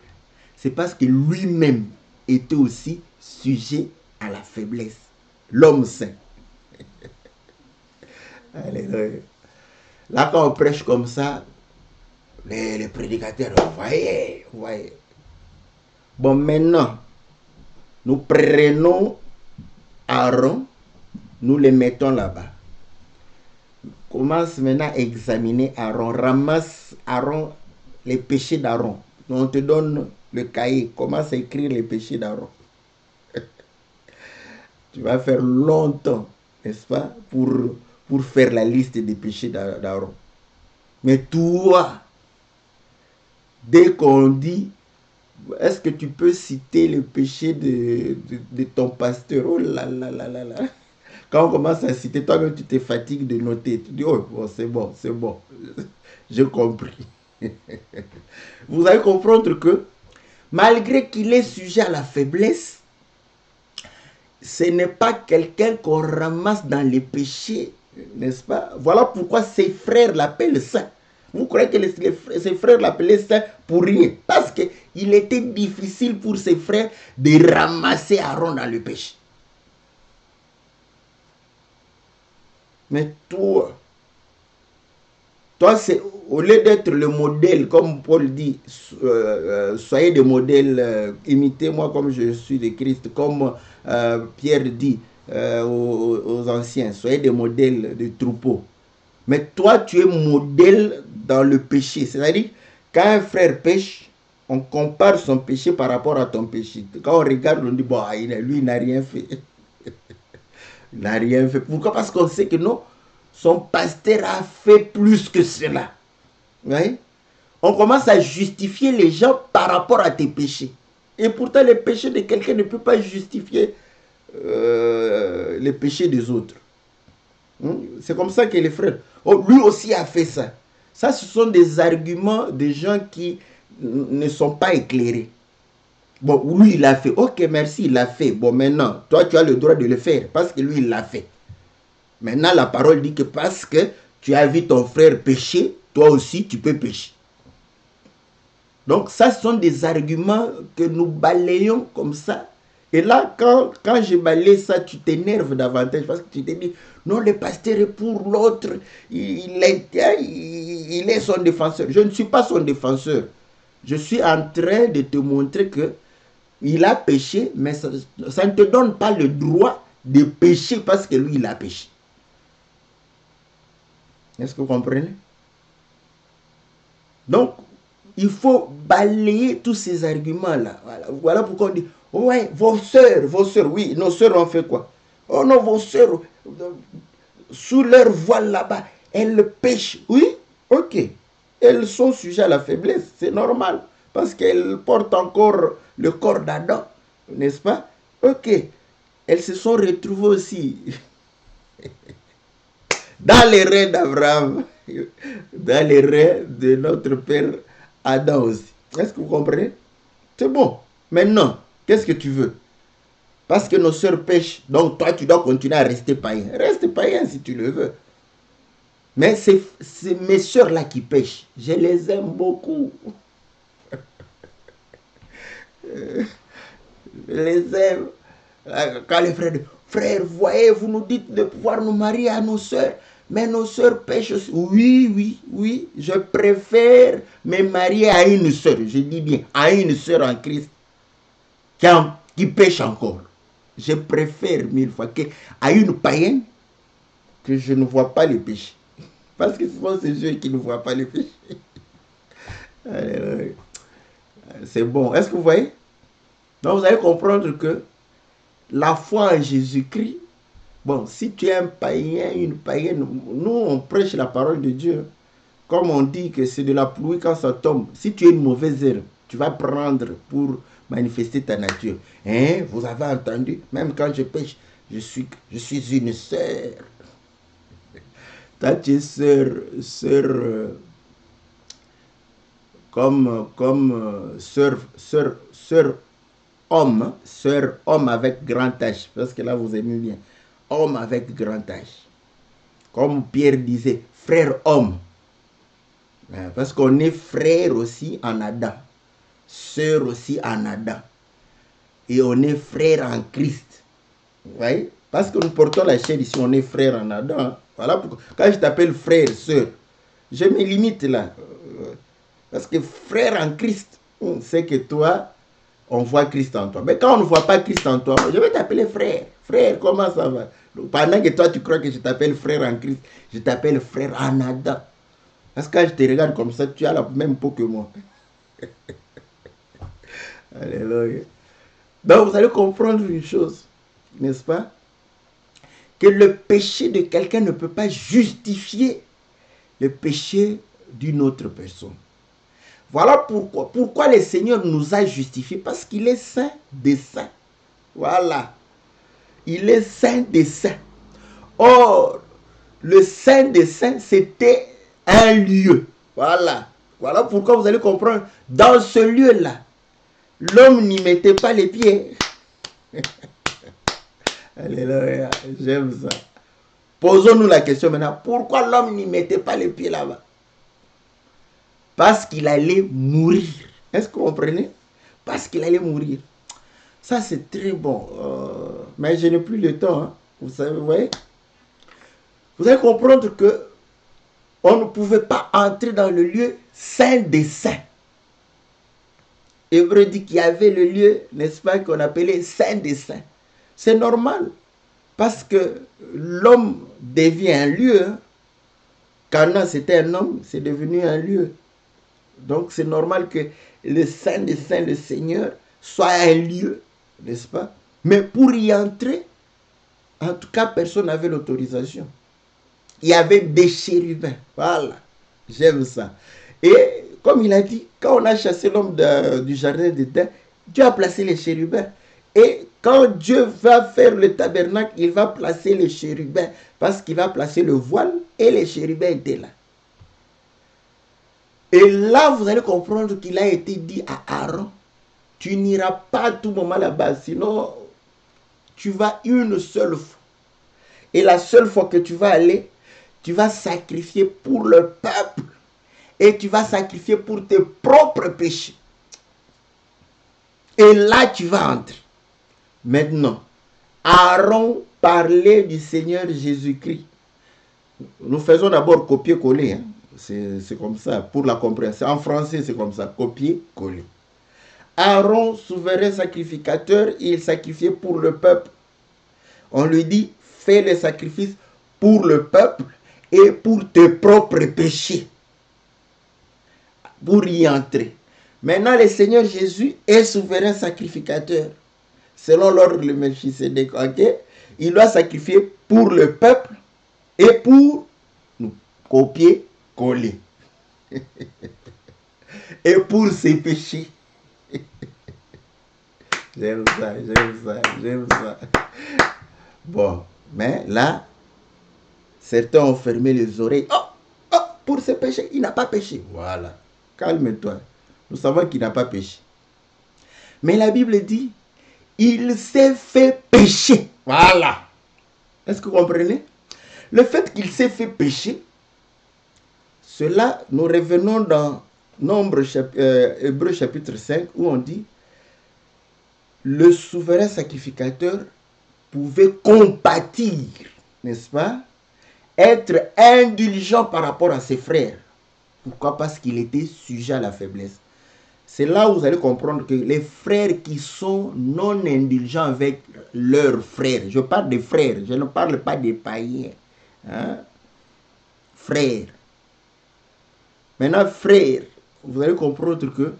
C'est parce que lui-même était aussi sujet à la faiblesse. L'homme saint. Alléluia. Là quand on prêche comme ça, les prédicateurs, voyez. Bon, maintenant, nous prenons Aaron, nous le mettons là-bas. Commence maintenant à examiner Aaron. Ramasse Aaron, les péchés d'Aaron. On te donne le cahier. Commence à écrire les péchés d'Aaron. Tu vas faire longtemps, n'est-ce pas, pour faire la liste des péchés d'Aaron. Mais toi, dès qu'on dit, est-ce que tu peux citer le péché de ton pasteur? Oh là là là là là. Quand on commence à citer, toi-même tu te fatigues de noter. Tu dis, oh c'est bon. J'ai compris. Vous allez comprendre que malgré qu'il est sujet à la faiblesse, ce n'est pas quelqu'un qu'on ramasse dans les péchés, n'est-ce pas? Voilà pourquoi ses frères l'appellent saint. Vous croyez que ses frères l'appelaient saint pour rien? Parce qu'il était difficile pour ses frères de ramasser Aaron dans le péché. Mais toi, c'est au lieu d'être le modèle, comme Paul dit, soyez des modèles, imitez-moi comme je suis de Christ, comme Pierre dit aux anciens, soyez des modèles de troupeaux. Mais toi, tu es modèle dans le péché. C'est-à-dire, quand un frère pêche, on compare son péché par rapport à ton péché. Quand on regarde, on dit, bon, lui, il n'a rien fait. Il n'a rien fait. Pourquoi? Parce qu'on sait que non, son pasteur a fait plus que cela. Vous voyez? On commence à justifier les gens par rapport à tes péchés. Et pourtant, les péchés de quelqu'un ne peut pas justifier les péchés des autres. C'est comme ça que les frères... Oh, lui aussi a fait ça. Ça, ce sont des arguments de gens qui ne sont pas éclairés. Bon, lui, il l'a fait. Ok, merci, il l'a fait. Bon, maintenant, toi, tu as le droit de le faire parce que lui, il l'a fait. Maintenant, la parole dit que parce que tu as vu ton frère pécher, toi aussi, tu peux pécher. Donc, ça, ce sont des arguments que nous balayons comme ça. Et là, quand je balaye ça, tu t'énerves davantage parce que tu te dis, non, le pasteur est pour l'autre, il est son défenseur. Je ne suis pas son défenseur. Je suis en train de te montrer que il a péché, mais ça ne te donne pas le droit de pécher parce que lui, il a péché. Est-ce que vous comprenez? Donc, il faut balayer tous ces arguments-là. Voilà pourquoi on dit, ouais, vos sœurs, oui, nos sœurs ont fait quoi? Oh non, vos sœurs, sous leur voile là-bas, elles pêchent. Oui, ok. Elles sont sujettes à la faiblesse, c'est normal. Parce qu'elles portent encore le corps d'Adam, n'est-ce pas? Ok. Elles se sont retrouvées aussi dans les reins d'Abraham, dans les reins de notre père Adam aussi. Est-ce que vous comprenez? C'est bon. Maintenant, qu'est-ce que tu veux? Parce que nos sœurs pêchent, donc toi tu dois continuer à rester païen. Reste païen si tu le veux. Mais c'est mes sœurs là qui pêchent. Je les aime beaucoup. Je les aime. Quand les frères disent, frère, voyez, vous nous dites de pouvoir nous marier à nos sœurs, mais nos sœurs pêchent aussi. Oui, je préfère me marier à une sœur, je dis bien, à une sœur en Christ, qui pêche encore. Je préfère 1000 fois à une païenne que je ne vois pas les péchés. Parce que souvent c'est eux qui ne voient pas les péchés. C'est bon. Est-ce que vous voyez? Donc vous allez comprendre que la foi en Jésus-Christ, bon, si tu es un païen, une païenne, nous on prêche la parole de Dieu. Comme on dit que c'est de la pluie quand ça tombe. Si tu es une mauvaise herbe, tu vas prendre pour manifester ta nature. Hein? Vous avez entendu? Même quand je pêche, je suis une sœur. Toi, tu es sœur, comme sœur homme, hein? Sœur homme avec grand H, parce que là vous aimez bien. Homme avec grand H. Comme Pierre disait, frère homme. Parce qu'on est frère aussi en Adam, sœur aussi en Adam. Et on est frère en Christ. Vous voyez? Parce que nous portons la chair ici, on est frère en Adam. Hein? Voilà pourquoi. Quand je t'appelle frère, sœur, je me limite là. Parce que frère en Christ, c'est que toi, on voit Christ en toi. Mais quand on ne voit pas Christ en toi, je vais t'appeler frère. Frère, comment ça va? Pendant que toi, tu crois que je t'appelle frère en Christ, je t'appelle frère en Adam. Parce que quand je te regarde comme ça, tu as la même peau que moi. Alléluia. Donc, vous allez comprendre une chose, n'est-ce pas? Que le péché de quelqu'un ne peut pas justifier le péché d'une autre personne. Voilà pourquoi le Seigneur nous a justifiés. Parce qu'il est saint des saints. Voilà. Il est saint des saints. Or, le saint des saints, c'était un lieu. Voilà. Voilà pourquoi vous allez comprendre. Dans ce lieu-là, l'homme n'y mettait pas les pieds. Alléluia. J'aime ça. Posons-nous la question maintenant. Pourquoi l'homme n'y mettait pas les pieds là-bas? Parce qu'il allait mourir. Est-ce que vous comprenez? Parce qu'il allait mourir. Ça, c'est très bon. Mais je n'ai plus le temps. Hein. Vous savez, vous voyez? Vous allez comprendre que on ne pouvait pas entrer dans le lieu saint des saints. Hébreu dit qu'il y avait le lieu, n'est-ce pas, qu'on appelait saint des saints. C'est normal. Parce que l'homme devient un lieu. Hein. Quand c'était un homme, c'est devenu un lieu. Donc c'est normal que le Saint des Saints, le Seigneur, soit un lieu, n'est-ce pas? Mais pour y entrer, en tout cas, personne n'avait l'autorisation. Il y avait des chérubins. Voilà, j'aime ça. Et comme il a dit, quand on a chassé l'homme du jardin d'Éden, Dieu a placé les chérubins. Et quand Dieu va faire le tabernacle, il va placer les chérubins, parce qu'il va placer le voile, et les chérubins étaient là. Et là, vous allez comprendre qu'il a été dit à Aaron, tu n'iras pas à tout moment là-bas, sinon tu vas une seule fois. Et la seule fois que tu vas aller, tu vas sacrifier pour le peuple. Et tu vas sacrifier pour tes propres péchés. Et là, tu vas entrer. Maintenant, Aaron parlait du Seigneur Jésus-Christ. Nous faisons d'abord copier-coller. Hein. C'est comme ça, pour la compréhension. En français, c'est comme ça, copier-coller. Aaron, souverain sacrificateur, il sacrifiait pour le peuple. On lui dit, fais le sacrifice pour le peuple et pour tes propres péchés. Pour y entrer. Maintenant, le Seigneur Jésus est souverain sacrificateur. Selon l'ordre de Melchisédek, ok? Il doit sacrifier pour le peuple et pour nous copier, coller. Et pour ses péchés. J'aime ça, j'aime ça, j'aime ça. Bon, mais là, certains ont fermé les oreilles. Oh, pour ses péchés, il n'a pas péché. Voilà, calme-toi. Nous savons qu'il n'a pas péché. Mais la Bible dit, il s'est fait pécher. Voilà. Est-ce que vous comprenez? Le fait qu'il s'est fait pécher, cela, nous revenons dans Hébreux chapitre 5, où on dit, le souverain sacrificateur pouvait compatir, n'est-ce pas? Être indulgent par rapport à ses frères. Pourquoi? Parce qu'il était sujet à la faiblesse. C'est là où vous allez comprendre que les frères qui sont non indulgents avec leurs frères, je parle des frères, je ne parle pas des païens. Hein? Frères. Maintenant, frère, vous allez comprendre que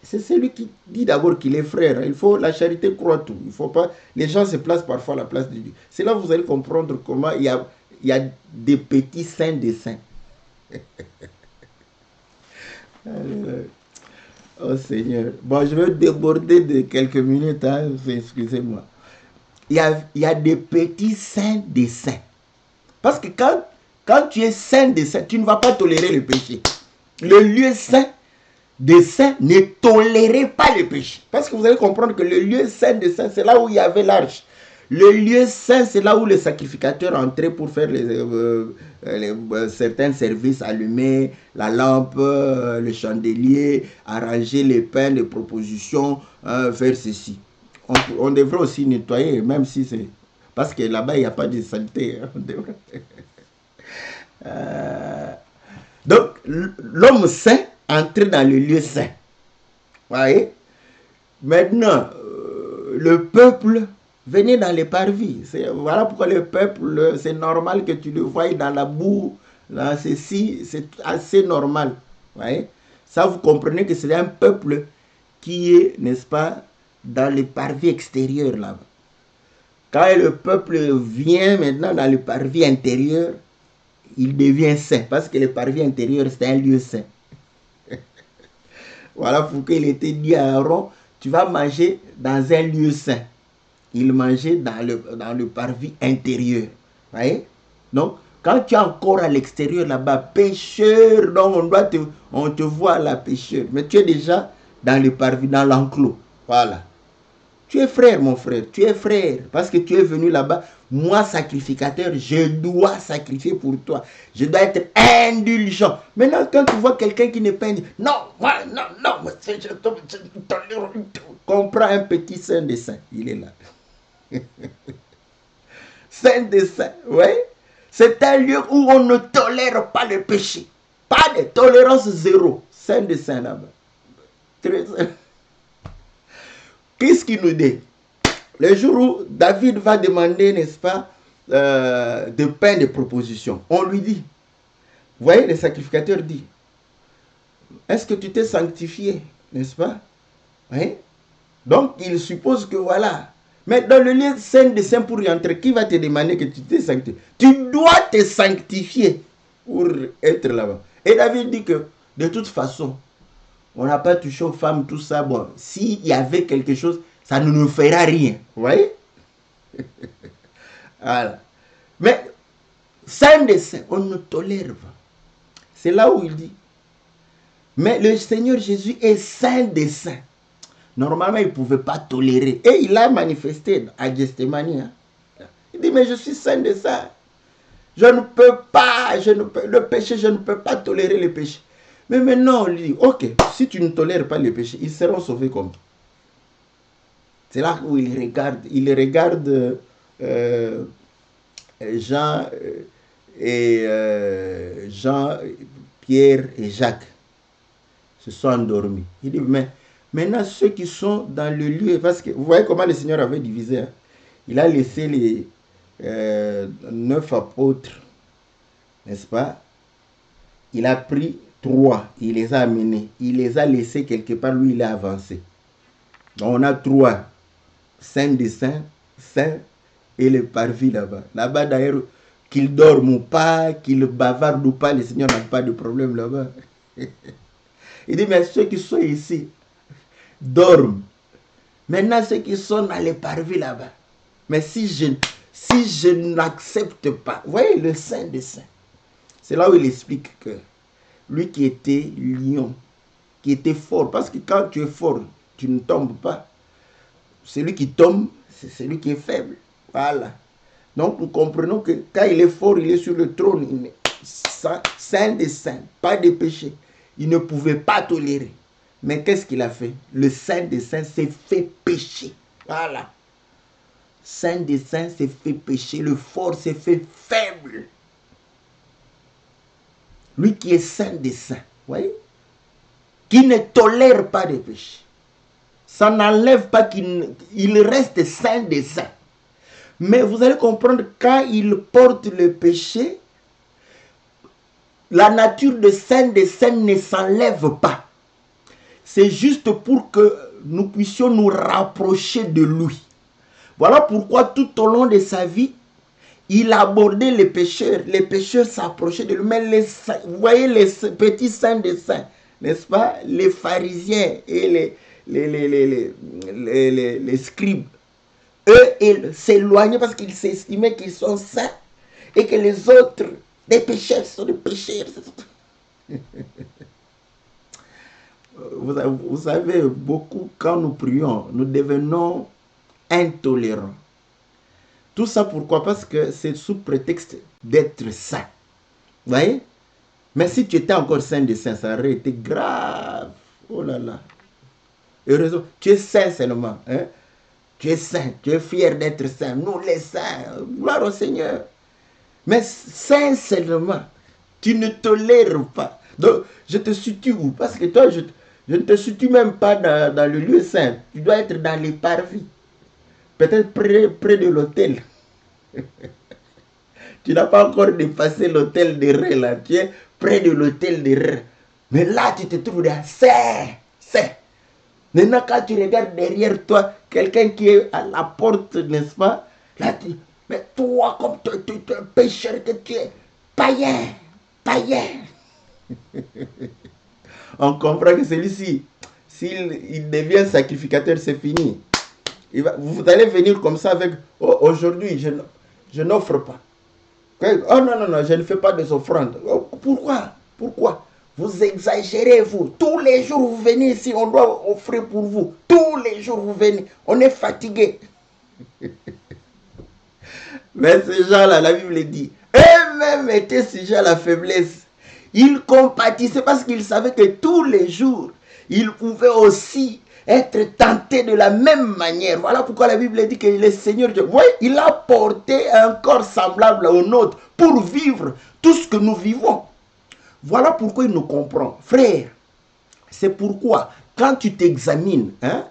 c'est celui qui dit d'abord qu'il est frère. Il faut, la charité croit tout. Il faut pas, les gens se placent parfois à la place de Dieu. C'est là que vous allez comprendre comment il y a des petits saints des saints. Oh Seigneur. Bon, je vais déborder de quelques minutes. Hein, excusez-moi. Il y a des petits saints des saints. Parce que quand tu es saint des saints, tu ne vas pas tolérer le péché. Le lieu saint des saints ne tolérait pas le péché. Parce que vous allez comprendre que le lieu saint des saints, c'est là où il y avait l'arche. Le lieu saint, c'est là où les sacrificateurs entraient pour faire certains services, allumer la lampe, le chandelier, arranger les pains, les propositions, faire ceci. On devrait aussi nettoyer, même si c'est... Parce que là-bas, il n'y a pas de saleté. Donc, l'homme saint entrait dans le lieu saint. Vous voyez? Maintenant, le peuple venait dans les parvis. Voilà pourquoi le peuple, c'est normal que tu le voies dans la boue, dans ceci, c'est assez normal. Vous voyez? Ça, vous comprenez que c'est un peuple qui est, n'est-ce pas, dans les parvis extérieurs là-bas. Quand le peuple vient maintenant dans le parvis intérieur, il devient saint. Parce que le parvis intérieur, c'est un lieu saint. Voilà pourquoi il était dit à Aaron, tu vas manger dans un lieu saint. Il mangeait dans le parvis intérieur. Vous voyez? Donc, quand tu es encore à l'extérieur là-bas, pécheur, donc on te voit là, pécheur. Mais tu es déjà dans le parvis, dans l'enclos. Voilà. Tu es frère, mon frère. Tu es frère. Parce que tu es venu là-bas. Moi, sacrificateur, je dois sacrifier pour toi. Je dois être indulgent. Maintenant, quand tu vois quelqu'un qui n'est pas indulgent, non, moi, non, comprends un petit saint des saints. Il est là. Saint des saints, oui. C'est un lieu où on ne tolère pas le péché. Pas de tolérance zéro. Saint des saints là-bas. Qu'est-ce qu'il nous dit? Le jour où David va demander, n'est-ce pas, de pain de proposition, on lui dit, vous voyez, le sacrificateur dit, est-ce que tu t'es sanctifié, n'est-ce pas? Oui. Donc, il suppose que voilà. Mais dans le lieu saint des saints pour y entrer, qui va te demander que tu t'es sanctifié? Tu dois te sanctifier pour être là-bas. Et David dit que, de toute façon, on n'a pas touché aux femmes, tout ça. Bon, s'il y avait quelque chose, ça ne nous fera rien. Vous voyez? Voilà. Mais, saint des saints, on ne tolère pas. C'est là où il dit. Mais le Seigneur Jésus est saint des saints. Normalement, il ne pouvait pas tolérer. Et il a manifesté à Gethsémani. Hein. Il dit, mais je suis saint des saints. Je ne peux pas, le péché, je ne peux pas tolérer le péché. Mais maintenant, on lui dit, ok, si tu ne tolères pas le péché, ils seront sauvés comme toi. C'est là où il regarde Jean, Pierre et Jacques se sont endormis. Il dit, mais maintenant ceux qui sont dans le lieu, parce que vous voyez comment le Seigneur avait divisé. Hein? Il a laissé les 9 apôtres, n'est-ce pas? Il a pris 3, il les a amenés. Il les a laissés quelque part, lui il a avancé. Donc on a 3, saints des saints, saints et les parvis là-bas. Là-bas d'ailleurs, qu'ils dorment ou pas, qu'ils bavardent ou pas, le Seigneur n'a pas de problème là-bas. Il dit, mais ceux qui sont ici dorment. Maintenant, ceux qui sont dans les parvis là-bas. Mais si je n'accepte pas, vous voyez le saint des saints. C'est là où il explique que lui qui était lion, qui était fort, parce que quand tu es fort, tu ne tombes pas. Celui qui tombe, c'est celui qui est faible. Voilà. Donc nous comprenons que quand il est fort, il est sur le trône, il est saint des saints, pas de péché. Il ne pouvait pas tolérer. Mais qu'est-ce qu'il a fait? Le saint des saints s'est fait pécher. Voilà. Saint des saints s'est fait pécher. Le fort s'est fait faible. Lui qui est saint des saints, voyez, qui ne tolère pas de péché. Ça n'enlève pas qu'il reste saint des saints. Mais vous allez comprendre, quand il porte le péché, la nature de saint des saints ne s'enlève pas. C'est juste pour que nous puissions nous rapprocher de lui. Voilà pourquoi tout au long de sa vie, il abordait les pécheurs. Les pécheurs s'approchaient de lui. Mais vous voyez les petits saints des saints, n'est-ce pas? Les pharisiens et les scribes. Eux, ils s'éloignaient parce qu'ils s'estimaient qu'ils sont saints et que les autres, des pécheurs, sont des pécheurs. Vous savez, beaucoup, quand nous prions, nous devenons intolérants. Tout ça pourquoi? Parce que c'est sous prétexte d'être saint. Vous voyez? Mais si tu étais encore saint des saints, ça aurait été grave. Oh là là. Heureusement, tu es saint seulement. Hein? Tu es saint, tu es fier d'être saint. Nous les saints, gloire au Seigneur. Mais saint seulement, tu ne tolères pas. Donc, je te situe où? Parce que toi, je ne te situe même pas dans le lieu saint. Tu dois être dans les parvis. Peut-être près de l'autel. Tu n'as pas encore dépassé l'autel des reins là. Tu es près de l'autel des reins. Mais là, tu te trouves dans saint. Maintenant, quand tu regardes derrière toi, quelqu'un qui est à la porte, n'est-ce pas? Là, tu dis, mais toi, comme tu es un pécheur que tu es, païen. On comprend que celui-ci, s'il devient sacrificateur, c'est fini. Vous allez venir comme ça avec, oh, aujourd'hui, je n'offre pas. Oh non, je ne fais pas des offrandes. Oh, pourquoi? Vous exagérez, vous. Tous les jours, vous venez ici, on doit offrir pour vous. Tous les jours, vous venez. On est fatigué. Mais ces gens-là, la Bible dit, eux-mêmes étaient sujets à la faiblesse. Ils compatissaient parce qu'ils savaient que tous les jours, ils pouvaient aussi être tentés de la même manière. Voilà pourquoi la Bible dit que le Seigneur, voyez, il a porté un corps semblable au nôtre pour vivre tout ce que nous vivons. Voilà pourquoi il nous comprend. Frère, c'est pourquoi quand tu t'examines, hein,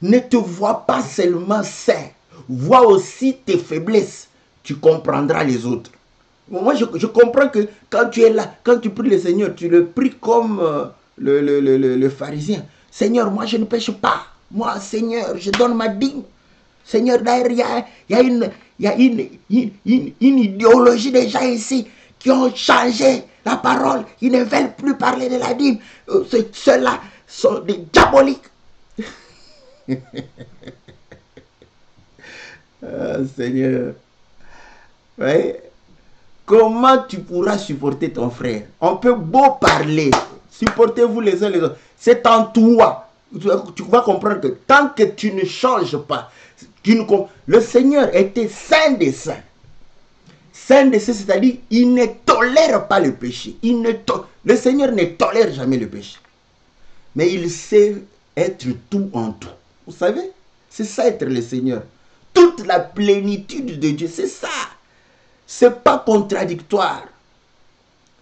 ne te vois pas seulement saint, vois aussi tes faiblesses. Tu comprendras les autres. Moi, je comprends que quand tu es là, quand tu pries le Seigneur, tu le pries comme le pharisien. Seigneur, moi je ne pêche pas. Moi, Seigneur, je donne ma dîme. Seigneur, d'ailleurs, il y a une idéologie des gens ici qui ont changé la parole. Ils ne veulent plus parler de la dîme. Ceux-là sont des diaboliques. Seigneur. Oui. Comment tu pourras supporter ton frère? On peut beau parler. Supportez-vous les uns les autres. C'est en toi. Tu vas comprendre que tant que tu ne changes pas, le Seigneur était saint des saints. Saint des saints, c'est-à-dire il ne tolère pas le péché. Le Seigneur ne tolère jamais le péché. Mais il sait être tout en tout. Vous savez? C'est ça être le Seigneur. Toute la plénitude de Dieu, c'est ça. C'est pas contradictoire.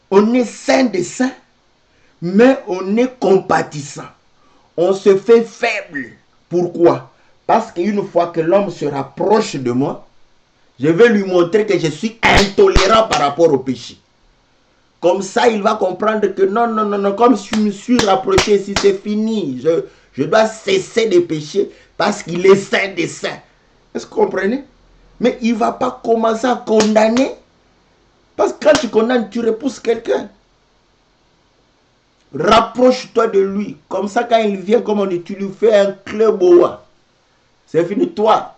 On est saint des saints, Mais on est compatissant. On se fait faible. Pourquoi? Parce qu'une fois que l'homme se rapproche de moi, je vais lui montrer que je suis intolérant par rapport au péché. Comme ça, il va comprendre que non, comme je me suis rapproché, si c'est fini, je dois cesser de pécher parce qu'il est saint des saints. Est-ce que vous comprenez? Mais il ne va pas commencer à condamner. Parce que quand tu condamnes, tu repousses quelqu'un. Rapproche-toi de lui. Comme ça, quand il vient, comme on dit, tu lui fais un cleboa. C'est fini, toi.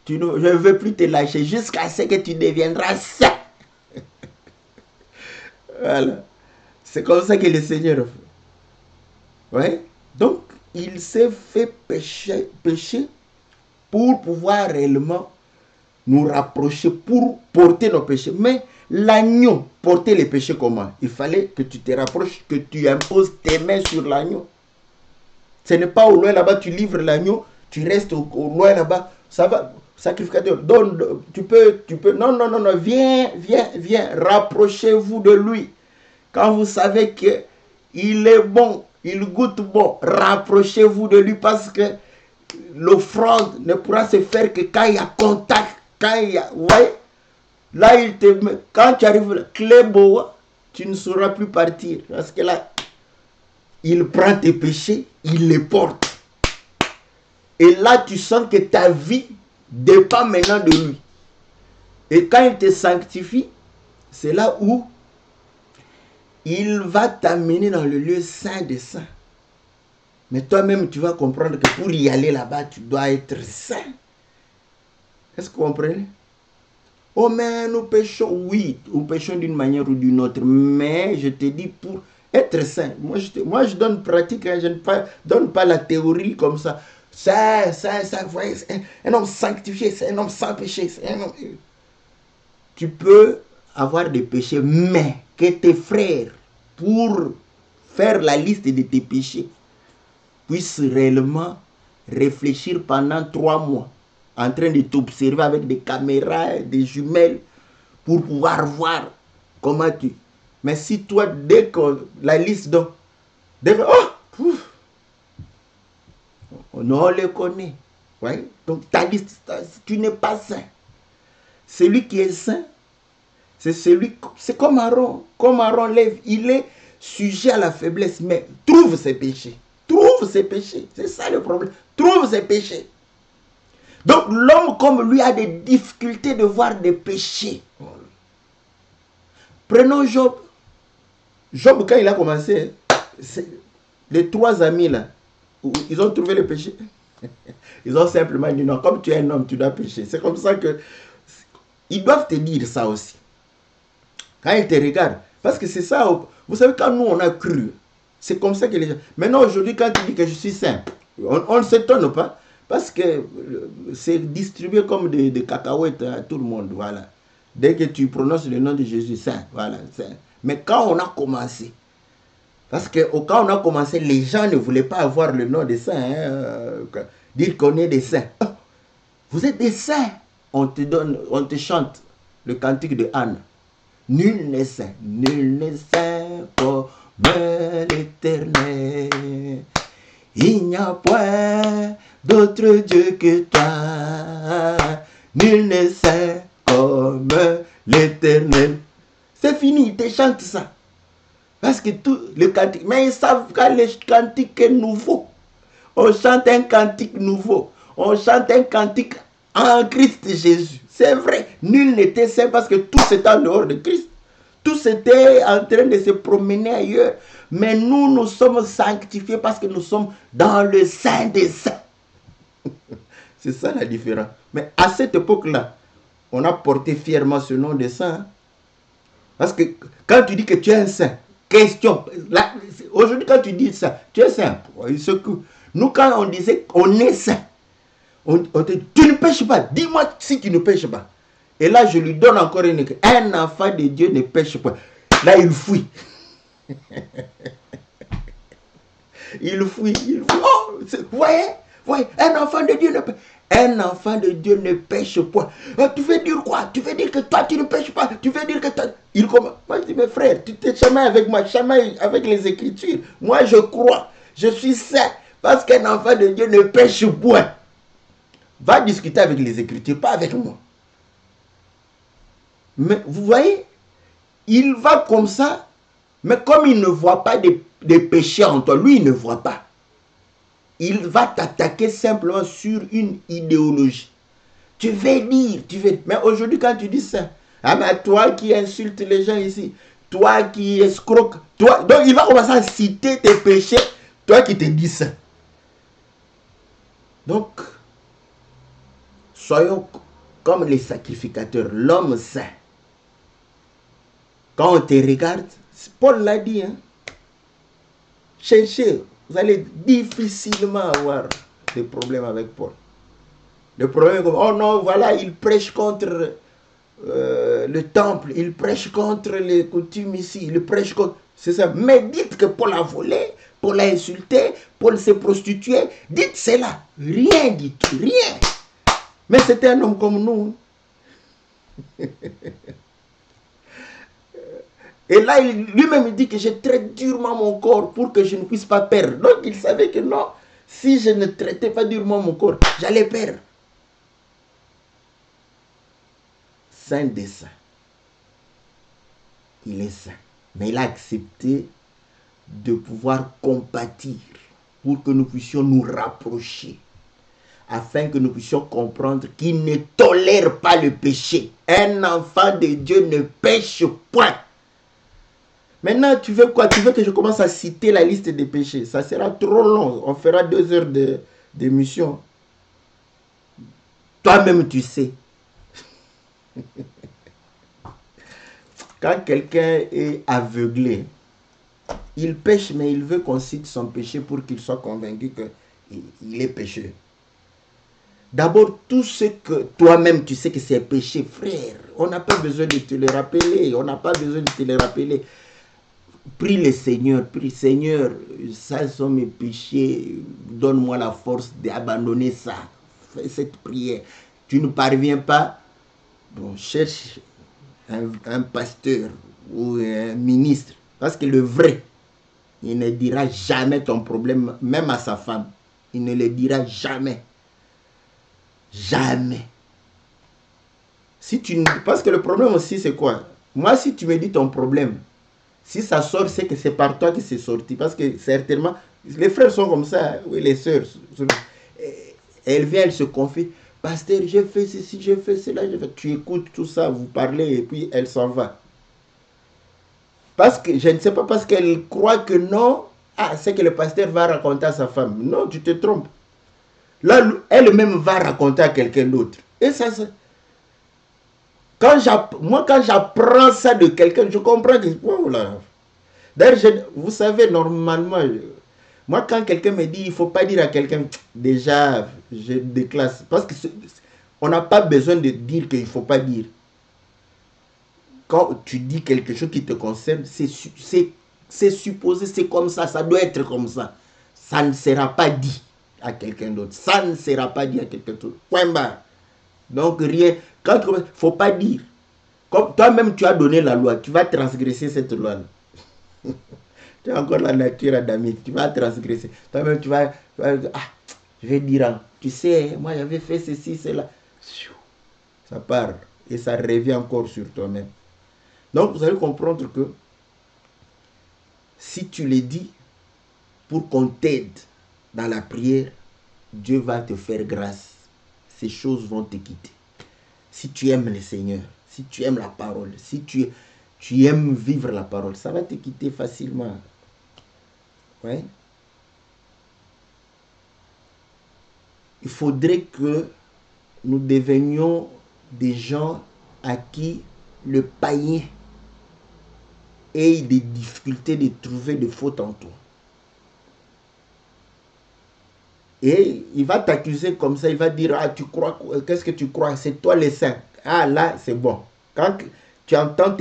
Je ne veux plus te lâcher jusqu'à ce que tu deviendras saint. Voilà. C'est comme ça que le Seigneur fait. Ouais. Donc, il s'est fait pécher pour pouvoir réellement nous rapprocher, pour porter nos péchés. Mais l'agneau portait les péchés comment? Il fallait que tu te rapproches, que tu imposes tes mains sur l'agneau. Ce n'est pas au loin là-bas, tu livres l'agneau, tu restes au loin là-bas. Ça va, sacrificateur, donne, tu peux, non, viens, rapprochez-vous de lui. Quand vous savez qu'il est bon, il goûte bon, rapprochez-vous de lui parce que l'offrande ne pourra se faire que quand il y a contact, quand il y a, ouais, là, quand tu arrives là, clébo, tu ne sauras plus partir parce que là, il prend tes péchés, il les porte. Et là, tu sens que ta vie dépend maintenant de lui. Et quand il te sanctifie, c'est là où il va t'amener dans le lieu saint des saints. Mais toi-même, tu vas comprendre que pour y aller là-bas, tu dois être saint. Est-ce que vous comprenez? Oh, mais nous péchons. Oui, nous péchons d'une manière ou d'une autre. Mais je te dis, pour être saint, moi je donne pratique, hein, je ne donne pas la théorie comme ça. Ça, vous voyez, un homme sanctifié, c'est un homme sans péché. C'est un homme... Tu peux avoir des péchés, mais que tes frères, pour faire la liste de tes péchés, puissent réellement réfléchir pendant 3 mois, en train de t'observer avec des caméras, des jumelles, pour pouvoir voir comment tu... Mais si toi, dès que la liste donne, on le connaît. Ouais? Donc ta liste, tu n'es pas saint. Celui qui est saint, c'est comme Aaron. Comme Aaron, il est sujet à la faiblesse, mais trouve ses péchés. Trouve ses péchés. C'est ça le problème. Trouve ses péchés. Donc l'homme comme lui a des difficultés de voir des péchés. Prenons Job. Job, quand il a commencé, les 3 amis là, ils ont trouvé le péché. Ils ont simplement dit non, comme tu es un homme, tu dois pécher. C'est comme ça que ils doivent te dire ça aussi. Quand ils te regardent. Parce que c'est ça. Vous savez, quand nous on a cru, c'est comme ça que les gens... Maintenant aujourd'hui, quand tu dis que je suis saint, on ne s'étonne pas. Parce que c'est distribué comme des cacahuètes à tout le monde. Voilà. Dès que tu prononces le nom de Jésus, saint. Voilà, saint. Mais quand on a commencé, parce que quand on a commencé, les gens ne voulaient pas avoir le nom de saint. Hein, dire qu'on est des saints. Oh, vous êtes des saints. On te chante le cantique de Anne. Nul n'est saint comme l'Éternel. Il n'y a point d'autre Dieu que toi. Nul n'est saint comme l'Éternel. C'est fini, ils te chantent ça. Parce que tout le cantique, mais ils savent quand le cantique est nouveau. On chante un cantique nouveau. On chante un cantique en Christ Jésus. C'est vrai, nul n'était saint parce que tous étaient en dehors de Christ. Tous étaient en train de se promener ailleurs. Mais nous sommes sanctifiés parce que nous sommes dans le Saint des Saints. C'est ça la différence. Mais à cette époque-là, on a porté fièrement ce nom de saint. Hein? Parce que quand tu dis que tu es un saint, question. Aujourd'hui, quand tu dis ça, tu es saint. Nous, quand on disait qu'on est saint, on te dit, tu ne pêches pas. Dis-moi si tu ne pêches pas. Et là, je lui donne encore une. Un enfant de Dieu ne pêche pas. Là, il fuit. Il fuit. Oh, voyez, un enfant de Dieu ne pêche. Un enfant de Dieu ne pêche point. Tu veux dire quoi? Tu veux dire que toi, tu ne pêches pas? Tu veux dire que toi... Il commence. Moi, je dis, mes frères, tu te chamailles avec moi, chamaille avec les Écritures. Moi, je crois. Je suis saint. Parce qu'un enfant de Dieu ne pêche point. Va discuter avec les Écritures, pas avec moi. Mais vous voyez, il va comme ça, mais comme il ne voit pas des péchés en toi, lui, il ne voit pas. Il va t'attaquer simplement sur une idéologie. Tu veux dire, mais aujourd'hui, quand tu dis ça, ah mais toi qui insultes les gens ici, toi qui escroques, toi, donc il va commencer à citer tes péchés, toi qui te dis ça. Donc, soyons comme les sacrificateurs, l'homme saint. Quand on te regarde, Paul l'a dit, hein, cherchez, vous allez difficilement avoir des problèmes avec Paul. Le problème est comme, oh non, voilà, il prêche contre le temple, il prêche contre les coutumes ici, il prêche contre... C'est ça. Mais dites que Paul a volé, Paul a insulté, Paul s'est prostitué. Dites cela. Rien du tout, rien. Mais c'était un homme comme nous. Et là, lui-même dit que je traite durement mon corps pour que je ne puisse pas perdre. Donc, il savait que non, si je ne traitais pas durement mon corps, j'allais perdre. Saint des saints. Il est saint. Mais il a accepté de pouvoir compatir pour que nous puissions nous rapprocher, afin que nous puissions comprendre qu'il ne tolère pas le péché. Un enfant de Dieu ne pêche point. Maintenant, tu veux quoi? Tu veux que je commence à citer la liste des péchés? Ça sera trop long. On fera 2 heures d'émission. Toi-même, tu sais. Quand quelqu'un est aveuglé, il pêche, mais il veut qu'on cite son péché pour qu'il soit convaincu qu'il est pécheur. D'abord, tout ce que toi-même tu sais que c'est péché, frère, on n'a pas besoin de te le rappeler. On n'a pas besoin de te le rappeler. Prie le Seigneur, prie Seigneur, ça sont mes péchés, donne-moi la force d'abandonner ça. Fais cette prière. Tu ne parviens pas, bon, cherche un pasteur ou un ministre. Parce que le vrai, il ne dira jamais ton problème, même à sa femme. Il ne le dira jamais. Jamais. Si tu, parce que le problème aussi, c'est quoi? Moi, si tu me dis ton problème, si ça sort, c'est que c'est par toi que c'est sorti. Parce que certainement, les frères sont comme ça, oui, les sœurs. Elle vient, elle se confie. Pasteur, j'ai fait ceci, j'ai fait cela. Tu écoutes tout ça, vous parlez, et puis elle s'en va. Parce que, je ne sais pas, parce qu'elle croit que non, c'est que le pasteur va raconter à sa femme. Non, tu te trompes. Là, elle-même va raconter à quelqu'un d'autre. Et ça, moi, quand j'apprends ça de quelqu'un, je comprends que... Voilà. D'ailleurs, vous savez, normalement, moi, quand quelqu'un me dit, il ne faut pas dire à quelqu'un, déjà, je déclasse. Parce qu'on n'a pas besoin de dire qu'il ne faut pas dire. Quand tu dis quelque chose qui te concerne, c'est supposé, c'est comme ça doit être comme ça. Ça ne sera pas dit à quelqu'un d'autre. Ça ne sera pas dit à quelqu'un d'autre. Point barre. Donc, rien. Quand il ne faut pas dire. Comme toi-même, tu as donné la loi, tu vas transgresser cette loi. Tu as encore la nature adamique, tu vas transgresser. Toi-même, tu vas je vais dire, tu sais, moi j'avais fait ceci, cela. Ça part et ça revient encore sur toi-même. Donc, vous allez comprendre que si tu le dis pour qu'on t'aide dans la prière, Dieu va te faire grâce. Ces choses vont te quitter. Si tu aimes le Seigneur, si tu aimes la parole, si tu aimes vivre la parole, ça va te quitter facilement. Ouais. Il faudrait que nous devenions des gens à qui le païen ait des difficultés de trouver des fautes en toi. Et il va t'accuser comme ça, il va dire, tu crois, qu'est-ce que tu crois? C'est toi le saint. Là, c'est bon. Quand tu entends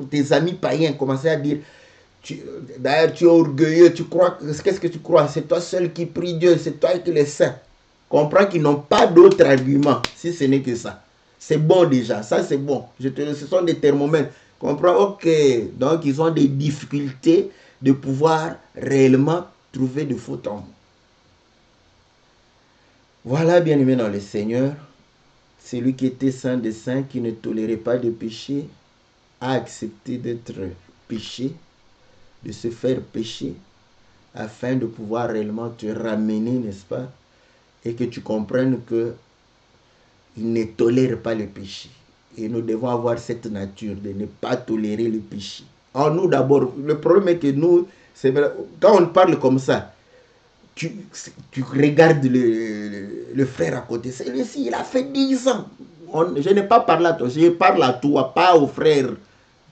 tes amis païens commencer à dire, d'ailleurs, tu es orgueilleux, tu crois, qu'est-ce que tu crois? C'est toi seul qui prie Dieu, c'est toi qui es le saint. comprends qu'ils n'ont pas d'autre argument, si ce n'est que ça. C'est bon déjà, ça c'est bon. Ce sont des thermomètres. Comprends? Ok, donc ils ont des difficultés de pouvoir réellement trouver de faux en moi. Voilà, bien-aimé dans le Seigneur, celui qui était saint des saints, qui ne tolérait pas de péché, a accepté d'être péché, de se faire pécher, afin de pouvoir réellement te ramener, n'est-ce pas? Et que tu comprennes que il ne tolère pas le péché. Et nous devons avoir cette nature de ne pas tolérer le péché. Alors nous d'abord, le problème est que nous, quand on parle comme ça, tu regardes le frère à côté. Celui-ci, il a fait 10 ans. Je n'ai pas parlé à toi, je parle à toi, pas au frère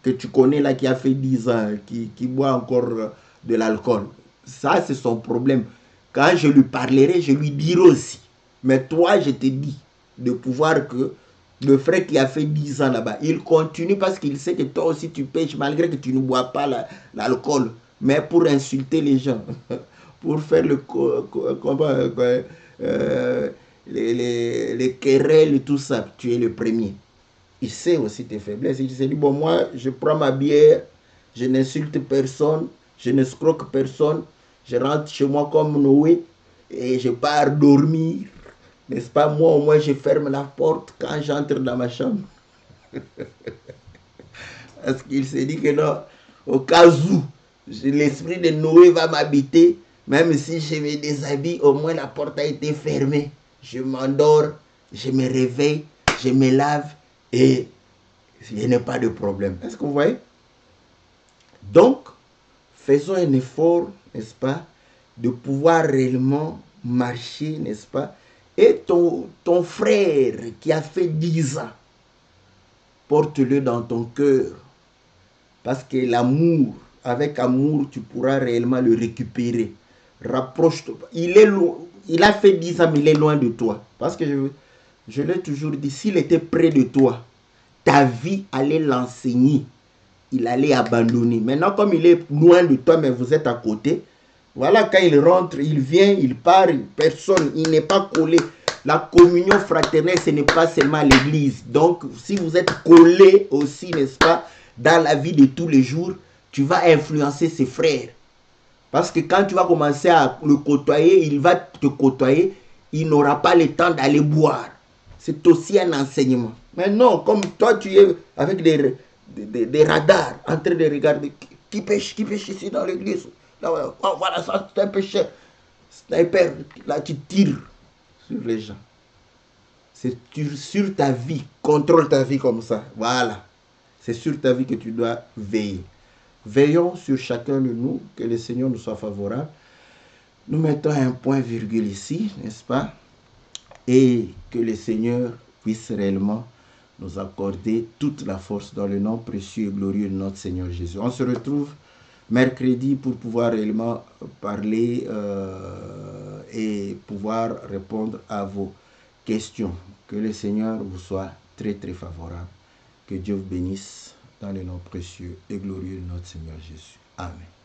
que tu connais là qui a fait 10 ans, qui boit encore de l'alcool. Ça, c'est son problème. Quand je lui parlerai, je lui dirai aussi. Mais toi, je te dis de pouvoir que le frère qui a fait 10 ans là-bas, il continue parce qu'il sait que toi aussi tu pêches malgré que tu ne bois pas l'alcool. Mais pour insulter les gens, pour faire les querelles et tout ça, tu es le premier. Il sait aussi tes faiblesses. Il s'est dit, bon, moi, je prends ma bière, je n'insulte personne, je ne scroque personne, je rentre chez moi comme Noé et je pars dormir. N'est-ce pas? Moi, au moins, je ferme la porte quand j'entre dans ma chambre. Parce qu'il s'est dit que non, au cas où l'esprit de Noé va m'habiter, même si je me déshabille, au moins la porte a été fermée. Je m'endors, je me réveille, je me lave et il n'y a pas de problème. Est-ce que vous voyez? Donc, faisons un effort, n'est-ce pas, de pouvoir réellement marcher, n'est-ce pas? Et ton frère qui a fait 10 ans, porte-le dans ton cœur. Parce que l'amour, avec amour, tu pourras réellement le récupérer. Rapproche-toi. Il a fait 10 ans, mais il est loin de toi. Parce que je l'ai toujours dit, s'il était près de toi, ta vie allait l'enseigner. Il allait abandonner. Maintenant, comme il est loin de toi, mais vous êtes à côté, voilà, quand il rentre, il vient, il part, personne, il n'est pas collé. La communion fraternelle, ce n'est pas seulement l'église. Donc, si vous êtes collé aussi, n'est-ce pas, dans la vie de tous les jours, tu vas influencer ses frères. Parce que quand tu vas commencer à le côtoyer, il va te côtoyer, il n'aura pas le temps d'aller boire. C'est aussi un enseignement. Mais non, comme toi, tu es avec des radars en train de regarder qui pêche ici dans l'église. Là, oh, voilà, ça c'est un pécheur. Sniper, là tu tires sur les gens. C'est sur ta vie, contrôle ta vie comme ça. Voilà. C'est sur ta vie que tu dois veiller. Veillons sur chacun de nous, que le Seigneur nous soit favorable. Nous mettons un point virgule ici, n'est-ce pas? Et que le Seigneur puisse réellement nous accorder toute la force dans le nom précieux et glorieux de notre Seigneur Jésus. On se retrouve mercredi pour pouvoir réellement parler et pouvoir répondre à vos questions. Que le Seigneur vous soit très très favorable. Que Dieu vous bénisse dans le nom précieux et glorieux de notre Seigneur Jésus. Amen.